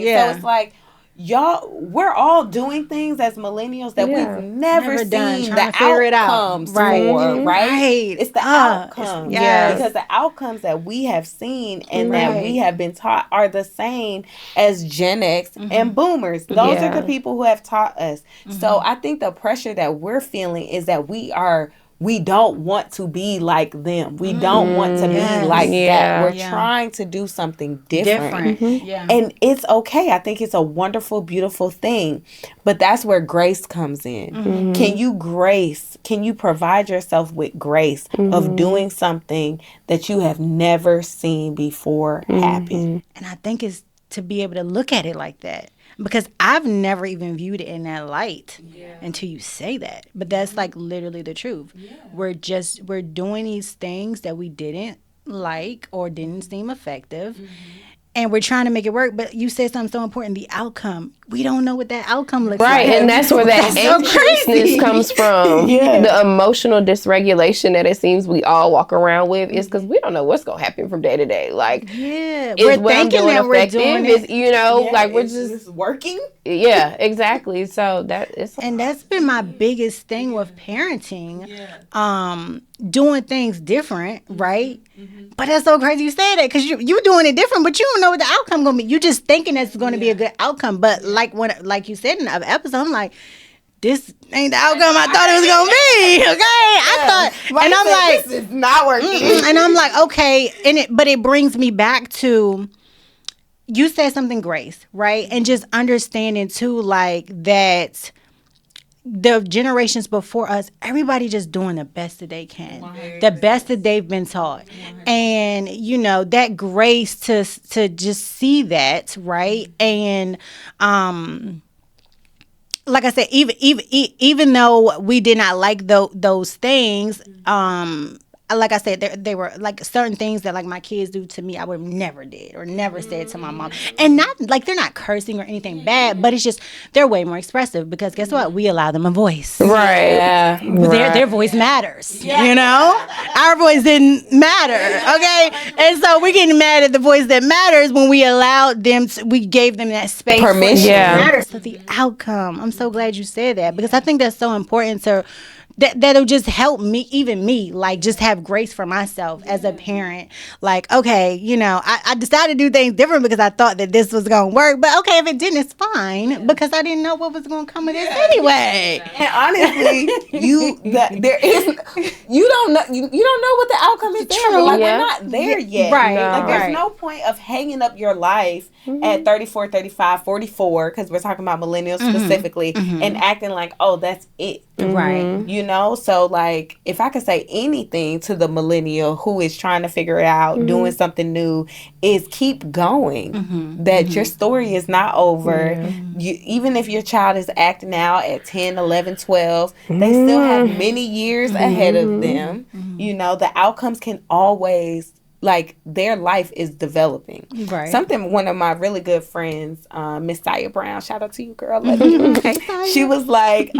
So it's like, y'all, we're all doing things as millennials that we've never seen the outcomes for, right? It's the outcomes. Because the outcomes that we have seen and that we have been taught are the same as Gen X and boomers. Those are the people who have taught us. So I think the pressure that we're feeling is that we are we don't want to be like them. We don't want to be like that. We're trying to do something different. And it's okay. I think it's a wonderful, beautiful thing. But that's where grace comes in. Can you provide yourself with grace of doing something that you have never seen before happen? And I think it's to be able to look at it like that. Because I've never even viewed it in that light until you say that. But that's like literally the truth. We're doing these things that we didn't like or didn't seem effective. And we're trying to make it work, but you said something so important, the outcome. We don't know what that outcome looks like. Right, and that's where that anxiousness comes from. The emotional dysregulation that it seems we all walk around with is because we don't know what's going to happen from day to day. Like, we're thinking that we're doing it. Like we're just working. Yeah, exactly. So that's been my biggest thing with parenting. Doing things different, right? But that's so crazy you say that because you doing it different, but you don't know what the outcome gonna be. You just thinking that's going to be a good outcome, but like you said in the episode, I'm like, this ain't the outcome I thought it was gonna be. Okay, I thought, and I'm like, this is not working. And I'm like, okay, but it brings me back to. You said something, Grace, right? And just understanding too, like that. The generations before us, everybody just doing the best that they can, the best that they've been taught, and that grace to just see that, right? And like I said, even though we did not like those things, like I said, they were like certain things that like my kids do to me, I would never did or never said to my mom. And not like they're not cursing or anything bad, but it's just they're way more expressive because guess what? We allow them a voice. Right. Yeah. Their voice matters. Our voice didn't matter. Okay. And so we're getting mad at the voice that matters when we allowed them we gave them that space. Permission. So the outcome. I'm so glad you said that because I think that's so important to that'll just help me, like just have grace for myself as a parent. Like, okay, I decided to do things different because I thought that this was going to work. But okay, if it didn't, it's fine because I didn't know what was going to come of this anyway. And honestly, you don't know what the outcome is there. But like, we're not there yet. Right. No. Like, there's no point of hanging up your life at 34, 35, 44, because we're talking about millennials specifically, and acting like, oh, that's it. Right. So like if I could say anything to the millennial who is trying to figure it out, doing something new, is keep going. That your story is not over. Even if your child is acting out at 10, 11, 12, they still have many years ahead of them. The outcomes can always, like, their life is developing. Right. Something one of my really good friends, Miss Saya Brown, shout out to you, girl. She was like,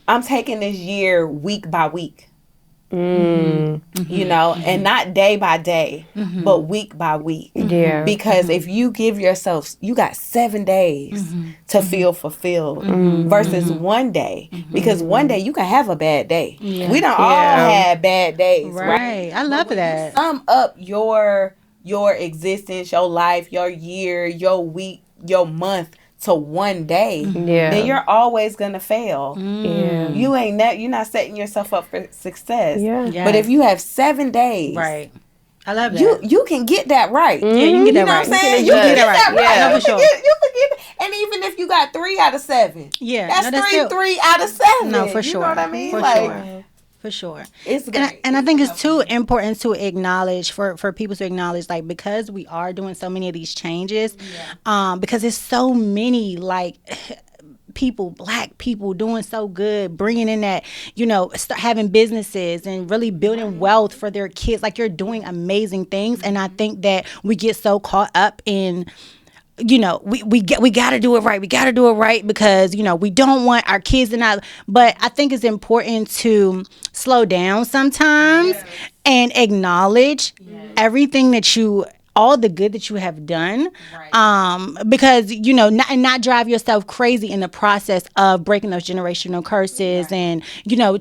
I'm taking this year week by week. And not day by day, but week by week. Yeah. Because if you give yourself, you got 7 days to feel fulfilled versus 1 day. Because 1 day you can have a bad day. Yeah. We don't all have bad days, right? I love that. You sum up your existence, your life, your year, your week, your month to 1 day, then you're always gonna fail. You're not setting yourself up for success. But if you have 7 days, right, I love that. You can get that right. Yeah, you can get that right. You know what I'm saying? You can get that right. Yeah, for sure. You can get, and even if you got 3 out of 7, that's three out of 7. No, for sure. You know what I mean? For sure. It's great. And I think it's too important to acknowledge for people to acknowledge, like, because we are doing so many of these changes, because there's so many, like, people, black people doing so good, bringing in that, start having businesses and really building wealth for their kids. Like, you're doing amazing things. And I think that we get so caught up in, we got to do it right. We got to do it right because, we don't want our kids to not. But I think it's important to slow down sometimes and acknowledge everything that all the good that you have done, because not drive yourself crazy in the process of breaking those generational curses and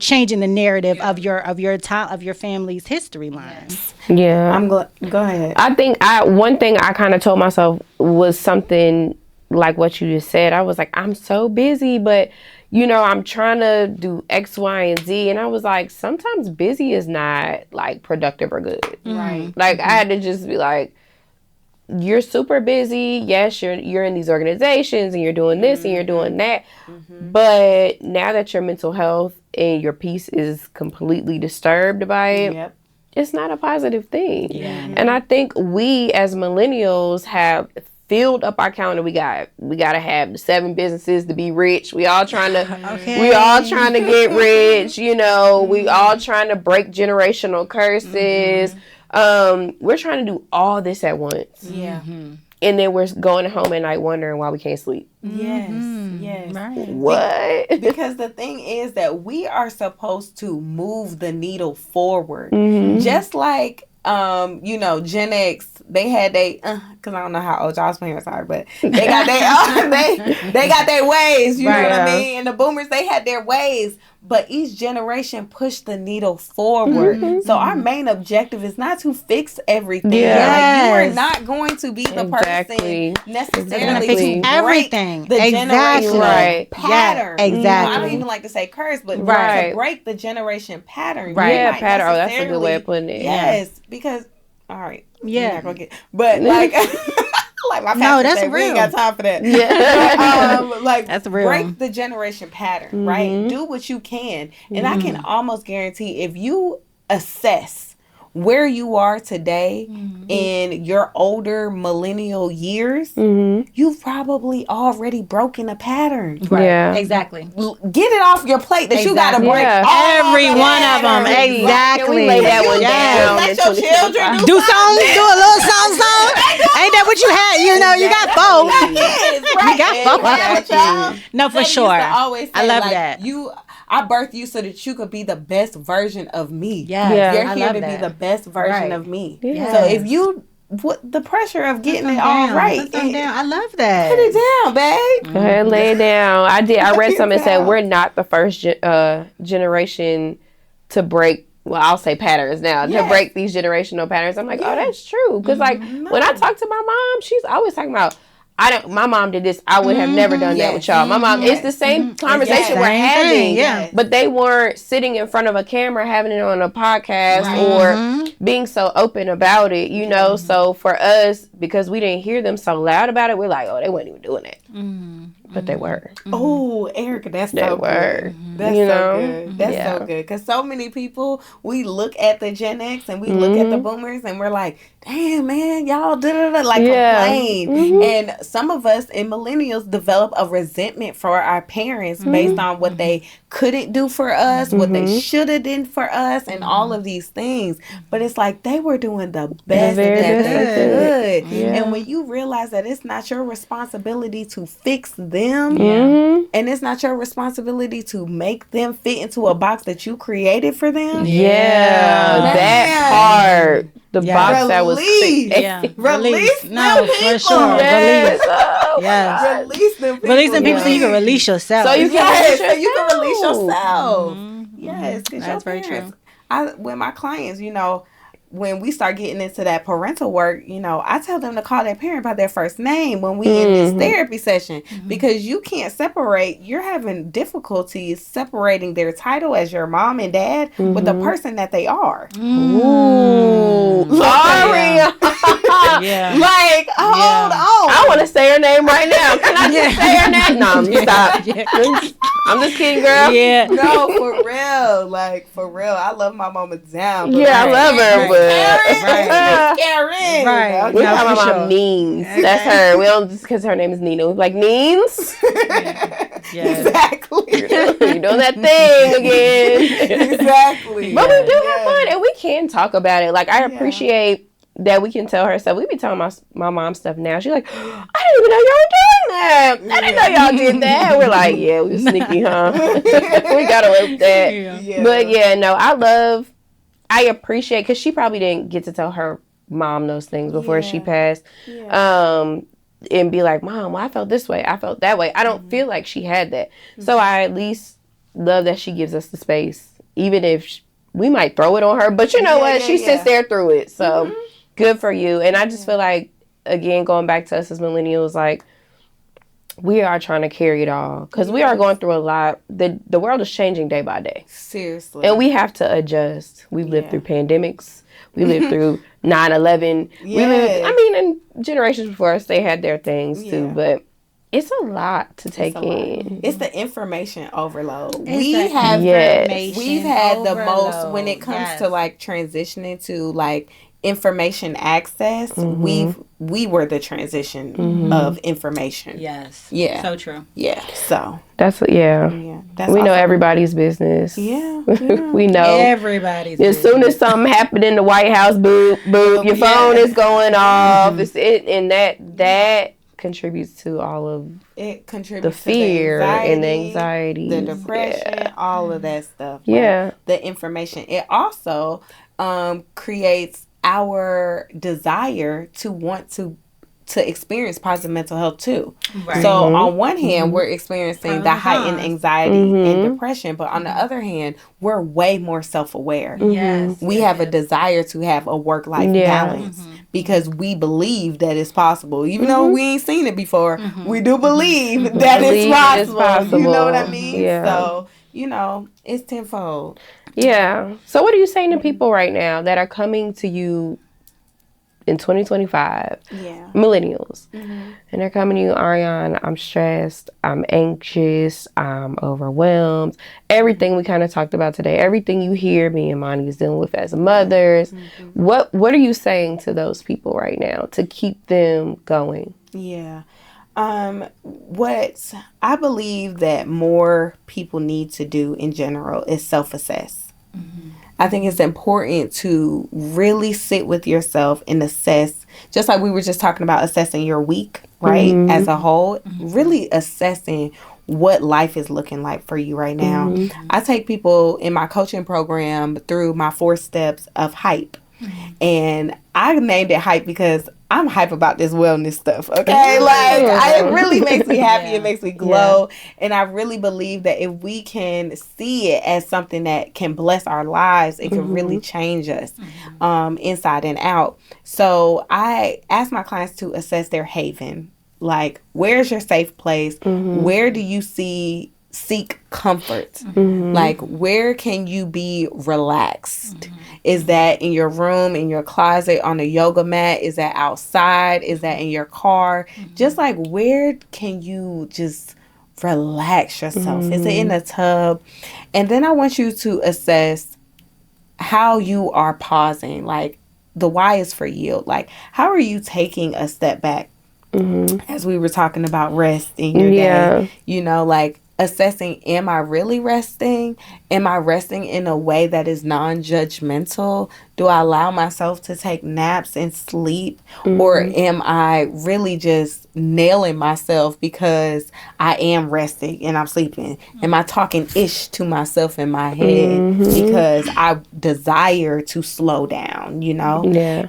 changing the narrative of your time, of your family's history lines. Yeah, go ahead. I think one thing I kind of told myself was something like what you just said. I was like, I'm so busy, but you know, I'm trying to do X, Y, and Z. And I was like, sometimes busy is not like productive or good. Right. Like I had to just be like, you're super busy. Yes, you're in these organizations and you're doing this and you're doing that. But now that your mental health and your peace is completely disturbed by it, it's not a positive thing. And I think we as millennials have filled up our calendar. We got to have the 7 businesses to be rich. We all trying to get rich, you know. We all trying to break generational curses. We're trying to do all this at once. And then we're going home at night wondering why we can't sleep. Yes. Right. What? Because the thing is that we are supposed to move the needle forward. Just like, you know, Gen X, they had because I don't know how old y'all's parents are, but they got they got their ways, you know what I mean? And the boomers, they had their ways. But each generation pushed the needle forward. So our main objective is not to fix everything. Like, you are not going to be the person necessarily to break everything. The generational pattern. Exactly. I don't even like to say curse, but to break the generation pattern. Yeah, pattern. Oh, that's a good way of putting it. Yes, because, all right. Yeah. Not gonna get, but like... Like my pastor that's said, real. We ain't got time for that. Like, that's real. Break the generation pattern, right? Do what you can. And I can almost guarantee if you assess where you are today in your older millennial years, you've probably already broken a pattern. Right. Yeah. Exactly. Get it off your plate that you got to break every one of them. Exactly. Can we lay that one down? Let your children do a little song. Ain't that what you had? You know, you got both. You got both. No, for sure. I love that. I birthed you so that you could be the best version of me. Yeah. You're here to be the best version of me. So if you put the pressure of getting it all right, I love that. Put it down, babe. Go ahead and lay it down. I read something that said we're not the first generation to break. Well, I'll say patterns now, to break these generational patterns. I'm like, oh, that's true. Because like when I talk to my mom, she's always talking about, my mom did this. I would have never done that with y'all. My mom, it's the same conversation we're having, but they weren't sitting in front of a camera having it on a podcast or being so open about it, you know? So for us, because we didn't hear them so loud about it, we're like, oh, they weren't even doing that. But they were. Oh, Erica, that's so good. That's so good. That's so good. Because so many people, we look at the Gen X and we look at the boomers and we're like, damn, man, y'all complain. And some of us in millennials develop a resentment for our parents based on what they couldn't do for us, what they should have done for us, and all of these things. But it's like they were doing the best that they could. And when you realize that it's not your responsibility to fix them, and it's not your responsibility to make them fit into a box that you created for them. That part. The box that was release. No, for sure. Release them people. Release them people so you can release yourself. So you can release yourself. Yes, that's very true. With my clients, you know, when we start getting into that parental work, you know, I tell them to call their parent by their first name when we in this therapy session, because you can't separate. You're having difficulties separating their title as your mom and dad with the person that they are. Ooh, Ariane. Like, hold on. I want to say her name right now. Can I just say her name? No, stop. I'm just kidding, girl. No, for real. Like, for real. I love my mama down. I love her, but Karen. Right. We call my mom Neens. That's her. We don't just because her name is Nina. We're like, Neens? Exactly. You're doing that thing again. Exactly. But we do have fun and we can talk about it. Like, I appreciate that we can tell her stuff. We be telling my mom stuff now. She's like, I didn't even know y'all were doing that. I didn't know y'all did that. We're like, yeah, we were sneaky, huh? We got away with that. But I appreciate, because she probably didn't get to tell her mom those things before she passed. And be like, Mom, well, I felt this way. I felt that way. I don't feel like she had that. So I at least love that she gives us the space, even if we might throw it on her. But you know what? She sits there through it. So good for you. And I just feel like, again, going back to us as millennials, like, we are trying to carry it all because we are going through a lot. The world is changing day by day. Seriously. And we have to adjust. We've lived through pandemics. We lived through 9/11. We lived, and generations before us, they had their things too. But it's a lot to take in. It's the information overload. We've had the most when it comes to like transitioning to like information access. We were the transition of information. Yes. Yeah. So true. Yeah. So that's we know everybody's business. Yeah. We know everybody's as soon as something happened in the White House, boop, your phone is going off. And that contributes to all of the fear and the anxiety, the depression, all of that stuff. The information. It also creates our desire to want to experience positive mental health too. Right. So on one hand, we're experiencing the heightened anxiety and depression, but on the other hand, we're way more self-aware. We have a desire to have a work-life balance because we believe that it's possible. Even though we ain't seen it before, we do believe that it's possible. You know what I mean? So, it's tenfold. Yeah. So what are you saying to people right now that are coming to you in 2025? Millennials. And they're coming to you, Ariane, I'm stressed, I'm anxious, I'm overwhelmed. Everything we kind of talked about today, everything you hear me and Monty is dealing with as mothers. What are you saying to those people right now to keep them going? What I believe that more people need to do in general is self-assess. I think it's important to really sit with yourself and assess, just like we were just talking about assessing your week, right? As a whole, really assessing what life is looking like for you right now. I take people in my coaching program through my 4 steps of hype. And I named it hype because I'm hype about this wellness stuff, okay? It really makes me happy. It makes me glow. And I really believe that if we can see it as something that can bless our lives, it can really change us inside and out. So I ask my clients to assess their haven. Like, where's your safe place? Where do you seek comfort? Like, where can you be relaxed? Is that in your room, in your closet, on a yoga mat? Is that outside? Is that in your car? Just like, where can you just relax yourself? Is it in a tub? And then I want you to assess how you are pausing. Like, the why is for yield. Like, how are you taking a step back? As we were talking about rest in your day, like assessing, am I really resting? Am I resting in a way that is non-judgmental? Do I allow myself to take naps and sleep? Or am I really just nailing myself because I am resting and I'm sleeping? Am I talking ish to myself in my head because I desire to slow down,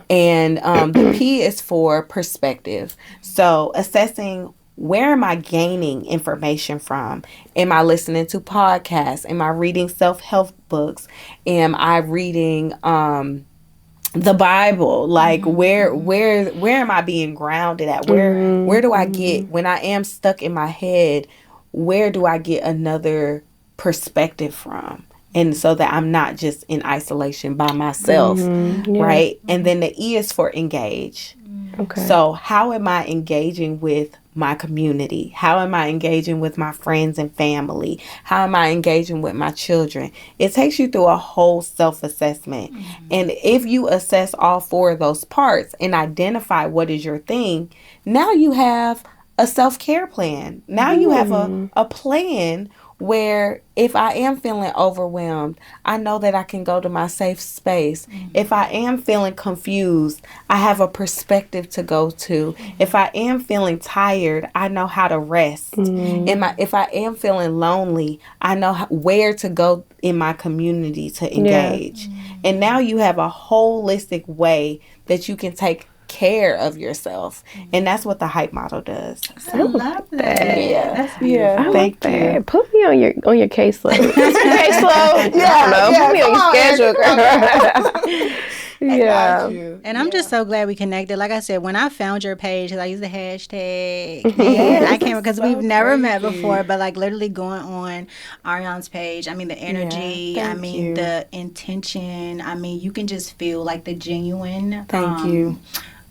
And the P is for perspective. So assessing, where am I gaining information from? Am I listening to podcasts? Am I reading self-help books? Am I reading the Bible? Like, where am I being grounded at? Where do I get, when I am stuck in my head, where do I get another perspective from? And so that I'm not just in isolation by myself, right? And then the E is for engage. Okay. So how am I engaging with my community? How am I engaging with my friends and family? How am I engaging with my children? It takes you through a whole self-assessment. And if you assess all 4 of those parts and identify what is your thing, now you have a self-care plan. Now you have a plan where if I am feeling overwhelmed, I know that I can go to my safe space. If I am feeling confused, I have a perspective to go to. If I am feeling tired, I know how to rest. If I am feeling lonely, I know where to go in my community to engage. And now you have a holistic way that you can take care of yourself, and that's what the hype model does. I love that. Yeah, that's beautiful. Thank you. Put me on your caseload. Caseload. Put me on your schedule, girl. Yeah. And I'm just so glad we connected. Like I said, when I found your page, 'cause I used the hashtag, and I came because we've never met before, but like literally going on Ariane's page, I mean the energy, I mean the intention, I mean you can just feel like the genuine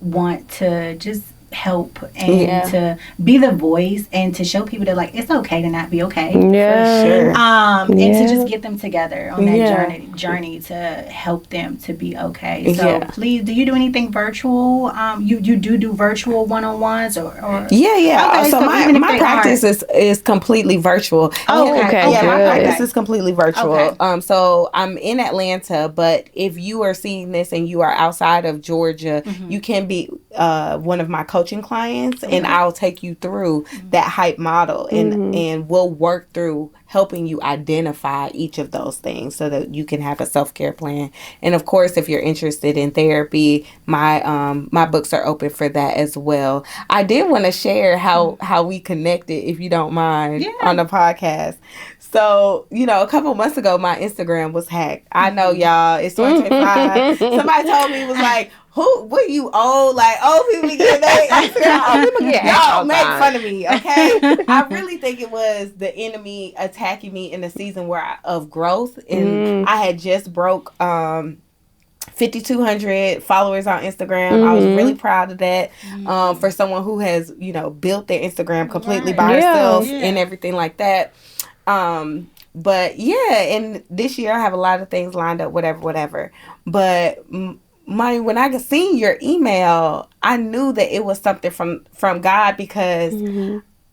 want to just help and to be the voice and to show people that like it's okay to not be okay. Yeah. For sure. And to just get them together on that journey to help them to be okay. So please, do you do anything virtual? You do virtual one-on-ones or Yeah. Okay, so my practice is completely virtual. Okay. Yeah, Good. my practice is completely virtual. Okay. So I'm in Atlanta, but if you are seeing this and you are outside of Georgia, you can be one of my coaching clients, and I'll take you through that hype model, and we'll work through helping you identify each of those things so that you can have a self-care plan. And of course, if you're interested in therapy, my books are open for that as well. I did want to share how we connected, if you don't mind, on the podcast. So, a couple months ago, my Instagram was hacked. I know, y'all, it's 2025. Somebody told me, it was like, what you old? Like, old people get their Instagram. Y'all make fun of me, okay? I really think it was the enemy attacking me in the season of growth. And I had just broke 5,200 followers on Instagram. I was really proud of that for someone who has, built their Instagram completely by herself and everything like that. But and this year I have a lot of things lined up, whatever. But when I seen your email, I knew that it was something from God, because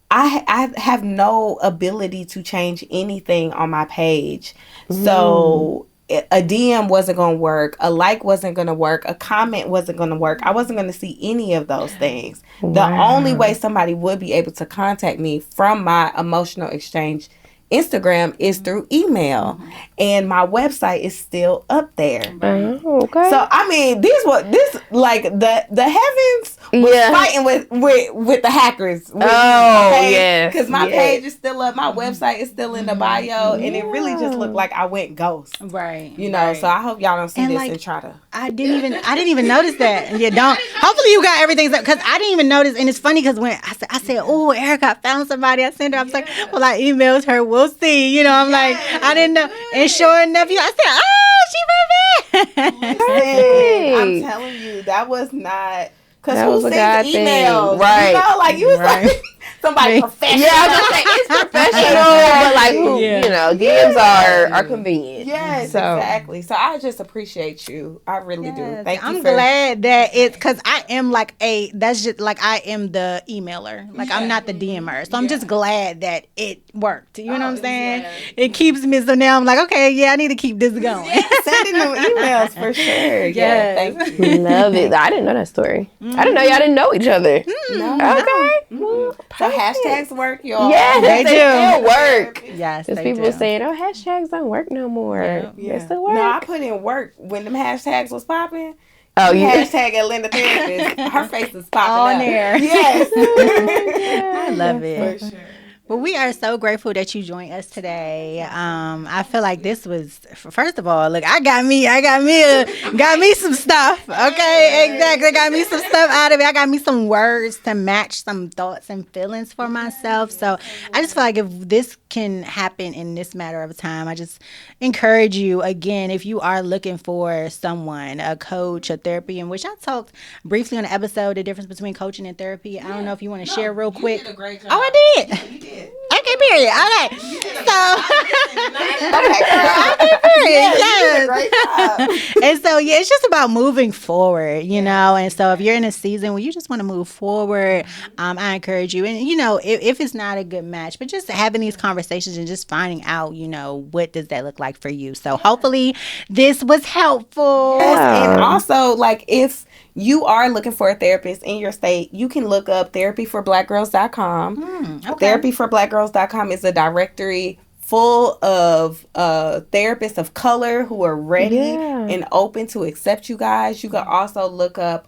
I have no ability to change anything on my page. So a DM wasn't going to work. A like wasn't going to work. A comment wasn't going to work. I wasn't going to see any of those things. Wow. The only way somebody would be able to contact me from my emotional exchange Instagram is through email, and my website is still up there. Oh, okay. So I mean, this like the heavens was fighting with the hackers. Because my page is still up, my website is still in the bio, and it really just looked like I went ghost. Right. So I hope y'all don't see this and try to. I didn't even notice that. And you don't. Hopefully you got everything, because I didn't even notice. And it's funny because when I said, "Oh, Erica, I found somebody," I sent her. I was like, "Well, I emailed her. We'll see." I'm like, I didn't know. And sure enough, I said, "Oh, she wrote that." I'm telling you, that was not. Because who sends emails? Right. Like you was like somebody professional. Yeah, I was gonna say it's professional, but like who, DMs are convenient. Yes, exactly. So I just appreciate you. I really do. Thank you. I'm glad that it's, because I am like that's just like I am the emailer. Like I'm not the DMer. So I'm just glad that it worked. You know what I'm saying? Yeah. It keeps me. So now I'm like, okay, I need to keep this going. Sending them emails for sure. Yeah, thank you. Love it. I didn't know that story. I didn't know y'all didn't know each other. No. Okay. So hashtags work, y'all. Yes, they still work. Yes, because people saying, "Oh, hashtags don't work no more." They still work. No, I put in work when them hashtags was popping. Oh, Hashtag Atlanta Therapist. Her face is popping on there. Yes. I love it. For sure. Well, we are so grateful that you joined us today. I feel like this was, first of all, look, got me some stuff. Okay, exactly. Got me some stuff out of it. I got me some words to match some thoughts and feelings for myself. So I just feel like if this can happen in this matter of time, I just encourage you, again, if you are looking for someone, a coach, a therapy, in which I talked briefly on the episode, the difference between coaching and therapy. I don't know if you want to share real quick. You did a great job. Oh, I did. You did. Okay, period. Okay. So, and so, it's just about moving forward, and so if you're in a season where you just want to move forward, I encourage you. And, if it's not a good match, but just having these conversations and just finding out, what does that look like for you. So hopefully this was helpful. Yes, and also, like, if you are looking for a therapist in your state, you can look up therapyforblackgirls.com. Therapyforblackgirls.com is a directory full of therapists of color who are ready and open to accept you guys. You can also look up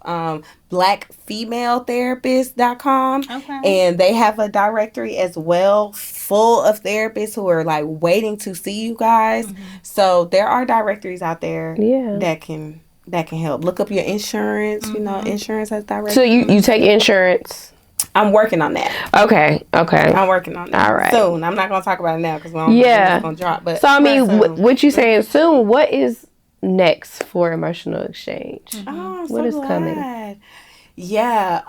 blackfemaletherapist.com, and they have a directory as well full of therapists who are like waiting to see you guys. So there are directories out there that can that can help. Look up your insurance. You know, insurance has direct. So you take insurance? I'm working on that. Okay. I'm working on that. All right. Soon. I'm not gonna talk about it now because we're just gonna drop. But so I mean, what you saying soon? What is next for emotional exchange? Oh, I'm what so is glad. coming? Yeah.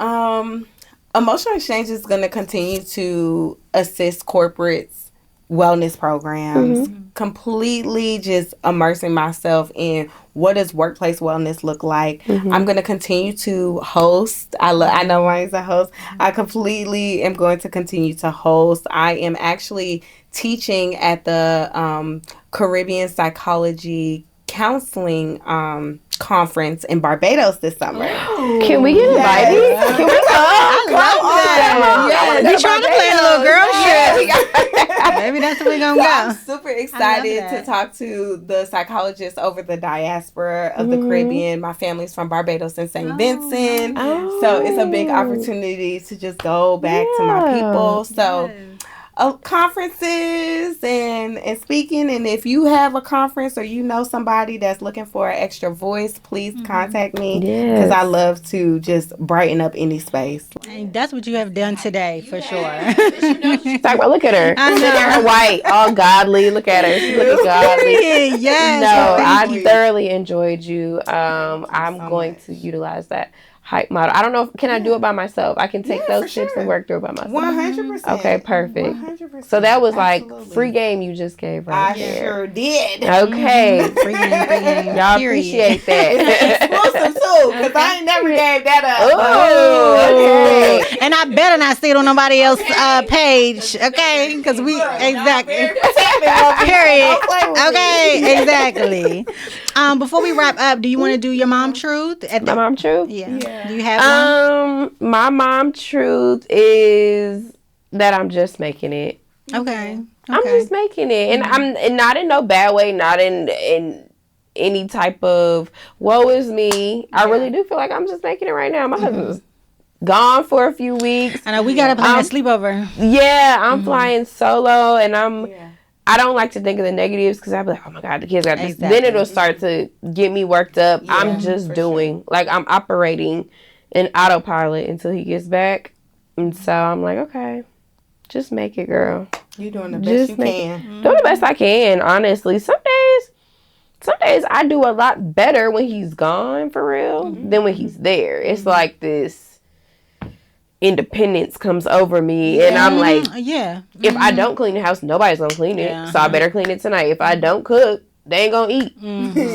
Emotional exchange is gonna continue to assist corporates wellness programs, completely just immersing myself in what does workplace wellness look like. I'm going to continue to host. I know Ryan's a host. I completely am going to continue to host. I am actually teaching at the Caribbean Psychology Counseling conference in Barbados this summer. Can we get invited? Can we Yes. We trying to plan a little girl trip. Maybe that's where we're going to go. I'm super excited to talk to the psychologists over the diaspora of the Caribbean. My family's from Barbados and St. Vincent. So it's a big opportunity to just go back to my people. So conferences and speaking, and if you have a conference or you know somebody that's looking for an extra voice, please contact me because I love to just brighten up any space. And that's what you have done today for sure. Talk about, look at her. I know. Sitting there white, all godly. Look at her. She's looking godly. Yes. No, I thoroughly enjoyed you. I'm going to utilize that hype model. I don't know if can I do it by myself. I can take those tips and work through it by myself. 100%. Okay, perfect. 100%. So that was like free game you just gave right there. I sure did. Okay. Free game. Y'all Period. appreciate that. Exclusive too, because I ain't never gave that up. Oh, okay. And I better not see it on nobody else's page, okay? Because we exactly. Period. Okay, exactly. Before we wrap up, do you want to do your mom truth? My mom truth? Yeah. Do you have one? My mom truth is that I'm just making it. Okay. I'm just making it, and I'm not in no bad way, not in any type of woe is me. I really do feel like I'm just making it right now. My husband's gone for a few weeks. I know we got to plan a sleepover. Yeah, I'm flying solo, and I don't like to think of the negatives because I'd be like, oh my God, the kids got this. Exactly. Then it'll start to get me worked up. Yeah, I'm just doing, like I'm operating in autopilot until he gets back. And so I'm like, okay, just make it, girl. You're doing the best you can. Doing the best I can, honestly. Some days I do a lot better when he's gone for real than when he's there. It's like this independence comes over me, and I'm like, if I don't clean the house, nobody's gonna clean it, so I better clean it tonight. If I don't cook, they ain't gonna eat.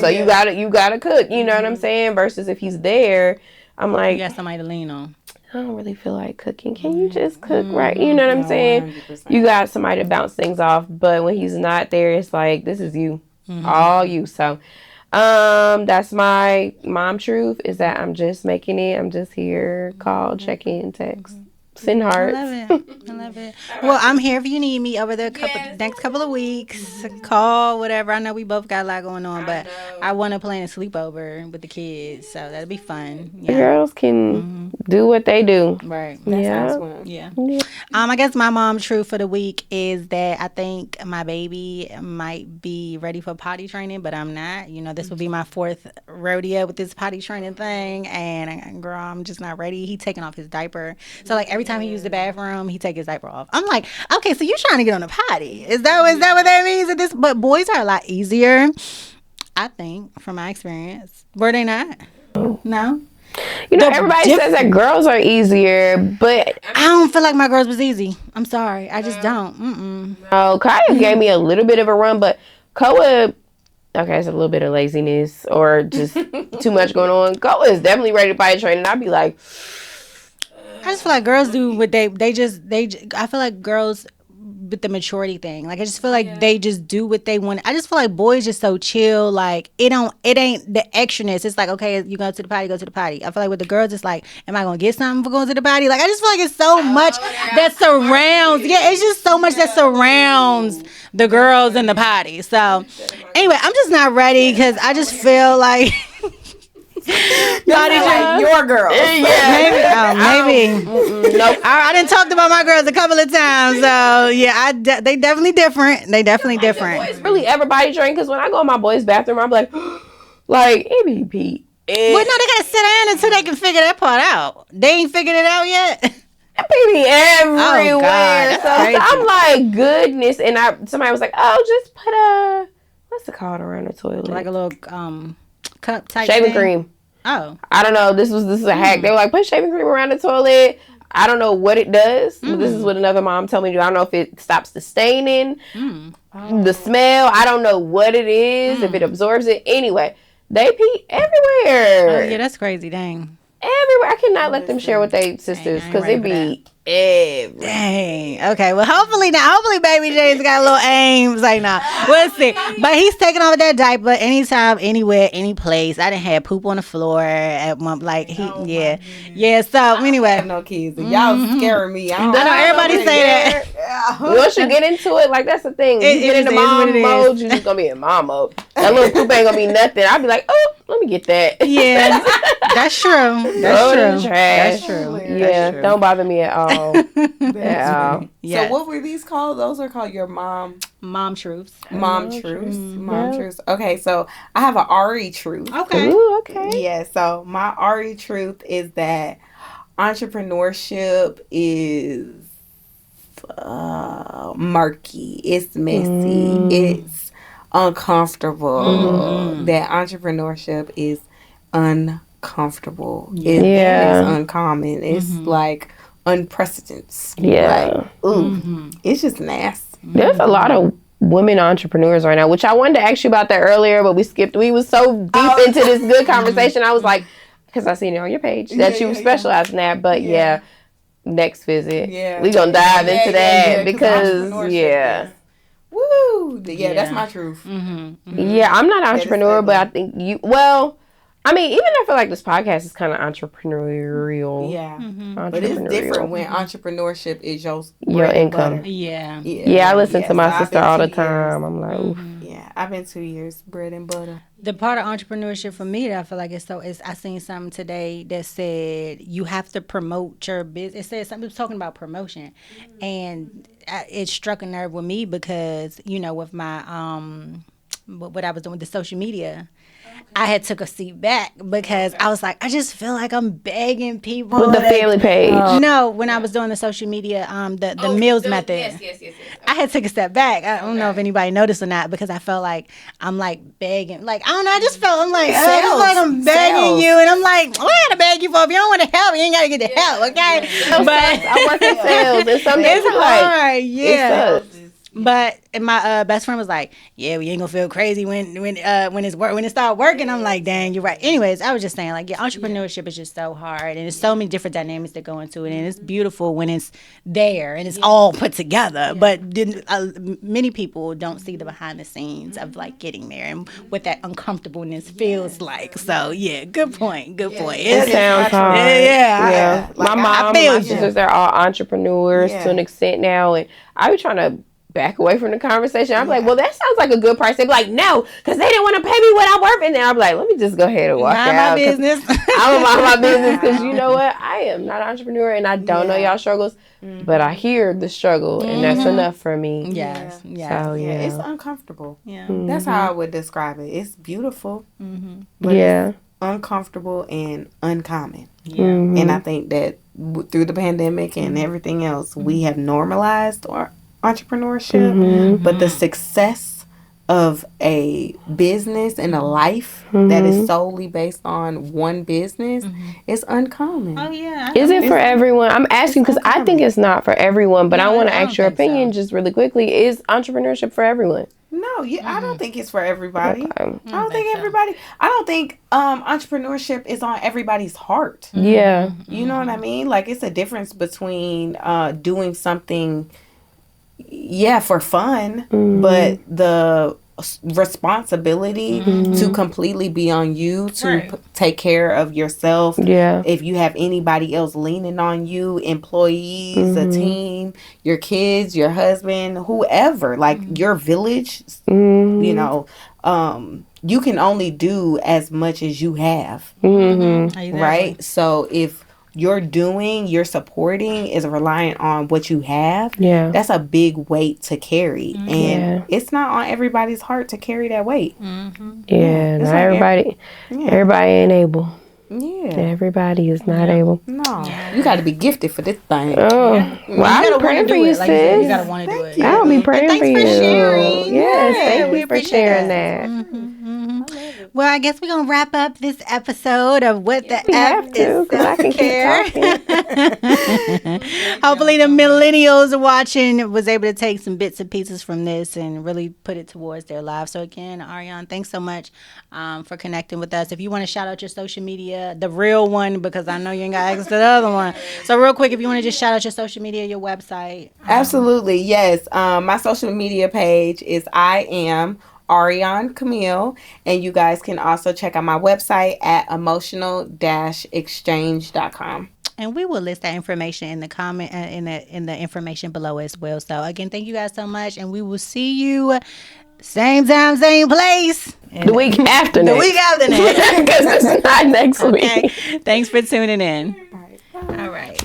So you gotta cook, you know what I'm saying? Versus if he's there, I'm like, you got somebody to lean on. I don't really feel like cooking. Can you just cook right? You know what I'm saying? 100%. You got somebody to bounce things off, but when he's not there, it's like, this is you, all you. So that's my mom truth, is that I'm just making it. I'm just here. Call, check in, text, send hearts. I love it. Well, I'm here if you need me over the next couple of weeks. Call, whatever. I know we both got a lot going on, but I want to plan a sleepover with the kids, so that'll be fun. The girls can do what they do. Right. Yeah. I guess my mom truth for the week is that I think my baby might be ready for potty training, but I'm not. You know, this will be my 4th rodeo with this potty training thing, and girl, I'm just not ready. He taking off his diaper, so like every time he used the bathroom, he take his diaper off. I'm like, okay, so you're trying to get on a potty? Is that what that means? But boys are a lot easier, I think, from my experience. Were they not? No. You know, everybody says that girls are easier, but I don't feel like my girls was easy. I'm sorry, I just don't. No, Kaya gave me a little bit of a run, but Koa, okay, it's a little bit of laziness or just too much going on. Koa is definitely ready to potty train, and I'd be like, I just feel like girls do what they I feel like girls with the maturity thing, like I just feel like they just do what they want. I just feel like boys just so chill, like it ain't the extraness. It's like, okay, you go to the potty. I feel like with the girls, it's like, am I gonna get something for going to the potty? Like I just feel like it's so much that surrounds. Yeah, it's just so much that surrounds the girls in the potty. So anyway, I'm just not ready because I just feel like. Like your girl. Maybe. Nope. I didn't talk about my girls a couple of times, so yeah, they definitely different. Boys really ever potty train? Because when I go in my boys' bathroom, I'm like, it be Pete. Well, no, they gotta sit down until they can figure that part out. They ain't figured it out yet. Baby everywhere. Oh, God, so I'm like, goodness. And somebody was like, oh, just put what's it called around the toilet? Like a little cup type shaving thing. cream. Oh. I don't know. This is a hack. They were like, put shaving cream around the toilet. I don't know what it does. But this is what another mom told me to do. I don't know if it stops the staining, the smell. I don't know what it is, if it absorbs it. Anyway, they pee everywhere. Oh, yeah, that's crazy. Dang. Everywhere. I cannot let them share with their sisters because it be everywhere. Dang. Okay. Well, hopefully Baby James got a little aims. Like, nah. We'll see. But he's taking off that diaper anytime, anywhere, any place. I didn't have poop on the floor at one. Like yeah. So anyway, I have no kids. And y'all scaring me. I know everybody say that. Once you get into it, like that's the thing. You get into mom mode, you just gonna be in mom mode. That little poop ain't gonna be nothing. I'll be like, oh, let me get that. Yeah, that's true. That's true. That's true. Yeah, don't bother me at all. Yeah. Yeah. So what were these called? Those are called your mom truths. Mom truths. Okay, so I have a Ari truth. Okay. Ooh, okay. Yeah, so my Ari truth is that entrepreneurship is murky. It's messy. It's uncomfortable. That entrepreneurship is uncomfortable. It's uncommon. It's like unprecedented. Yeah. Like, it's just nasty. There's a lot of women entrepreneurs right now, which I wanted to ask you about that earlier, but we skipped. We was so deep into this good conversation. I was like, because I seen it on your page that you specialize in that. But next visit, we gonna dive into that because woo, that's my truth. Yeah, I'm not an entrepreneur, but I think you. Well, I mean, even I feel like this podcast is kind of entrepreneurial. Yeah, but it's different when entrepreneurship is your income. Yeah. I listen to my sister all the time. I'm like, oof. Yeah, I've been 2 years bread and butter. The part of entrepreneurship for me that I feel like is I seen something today that said you have to promote your business. It said something, it was talking about promotion, and it struck a nerve with me because with my what I was doing with the social media. I had took a seat back because I was like, I just feel like I'm begging people. With the family page. No, when I was doing the social media, the meals method. Yes. I had took a step back. I don't know if anybody noticed or not because I felt like I'm like begging. Like, I don't know. I just felt I'm begging you. And I'm like, what I gotta beg you for? If you don't want to help, you ain't gotta get the help, okay? But I work in sales and sometimes it's hard. Yeah. It sucks. But my best friend was like, "Yeah, we ain't gonna feel crazy when it start working." I'm like, "Dang, you're right." Anyways, I was just saying, like, entrepreneurship is just so hard, and there's so many different dynamics that go into it, and it's beautiful when it's there and it's all put together. But many people don't see the behind the scenes of like getting there and what that uncomfortableness feels like. So good point. It sounds hard. Yeah. My mom, my sisters, they're all entrepreneurs to an extent now, and I was trying to back away from the conversation. I'm like, well, that sounds like a good price. They'd be like, no, because they didn't want to pay me what I'm worth. And then I'm like, let me just go ahead and walk out. My business. I'm mind my business because you know what? I am not an entrepreneur and I don't know y'all struggles, but I hear the struggle and that's enough for me. Yes. So, it's uncomfortable. Yeah. That's how I would describe it. It's beautiful, but it's uncomfortable and uncommon. And I think that through the pandemic and everything else, we have normalized entrepreneurship, but the success of a business and a life that is solely based on one business is uncommon. Oh yeah. Is it for everyone? I'm asking because I think it's not for everyone, but I want to ask your opinion just really quickly. Is entrepreneurship for everyone? No, I don't think it's for everybody. Okay. I don't think everybody. I don't think entrepreneurship is on everybody's heart. Yeah. You know what I mean? Like, it's a difference between doing something for fun, but the responsibility to completely be on you to take care of yourself. If you have anybody else leaning on you, employees, a team, your kids, your husband, whoever, like your village, you know, you can only do as much as you have. Right? So if you're doing, you're supporting is reliant on what you have, that's a big weight to carry. And it's not on everybody's heart to carry that weight. Yeah, not everybody ain't able. Yeah. Everybody is not able. No. You got to be gifted for this thing. Oh. Well, I'll be praying for you, sis. You got to want to do it. I'll be praying for you. Thanks for sharing. Yes, thank you for sharing that. Well, I guess we're going to wrap up this episode of What the F is I can keep talking. Hopefully the millennials watching was able to take some bits and pieces from this and really put it towards their lives. So again, Ariane, thanks so much for connecting with us. If you want to shout out your social media, the real one, because I know you ain't got access to the other one. So real quick, if you want to just shout out your social media, your website. Absolutely, yes. My social media page is I am Ariane Camille, and you guys can also check out my website at emotional-exchange.com. And we will list that information in the comment in the information below as well. So again, thank you guys so much, and we will see you same time, same place. The week after next. The week after next. Because it's not next week. Okay. Thanks for tuning in. All right. All right.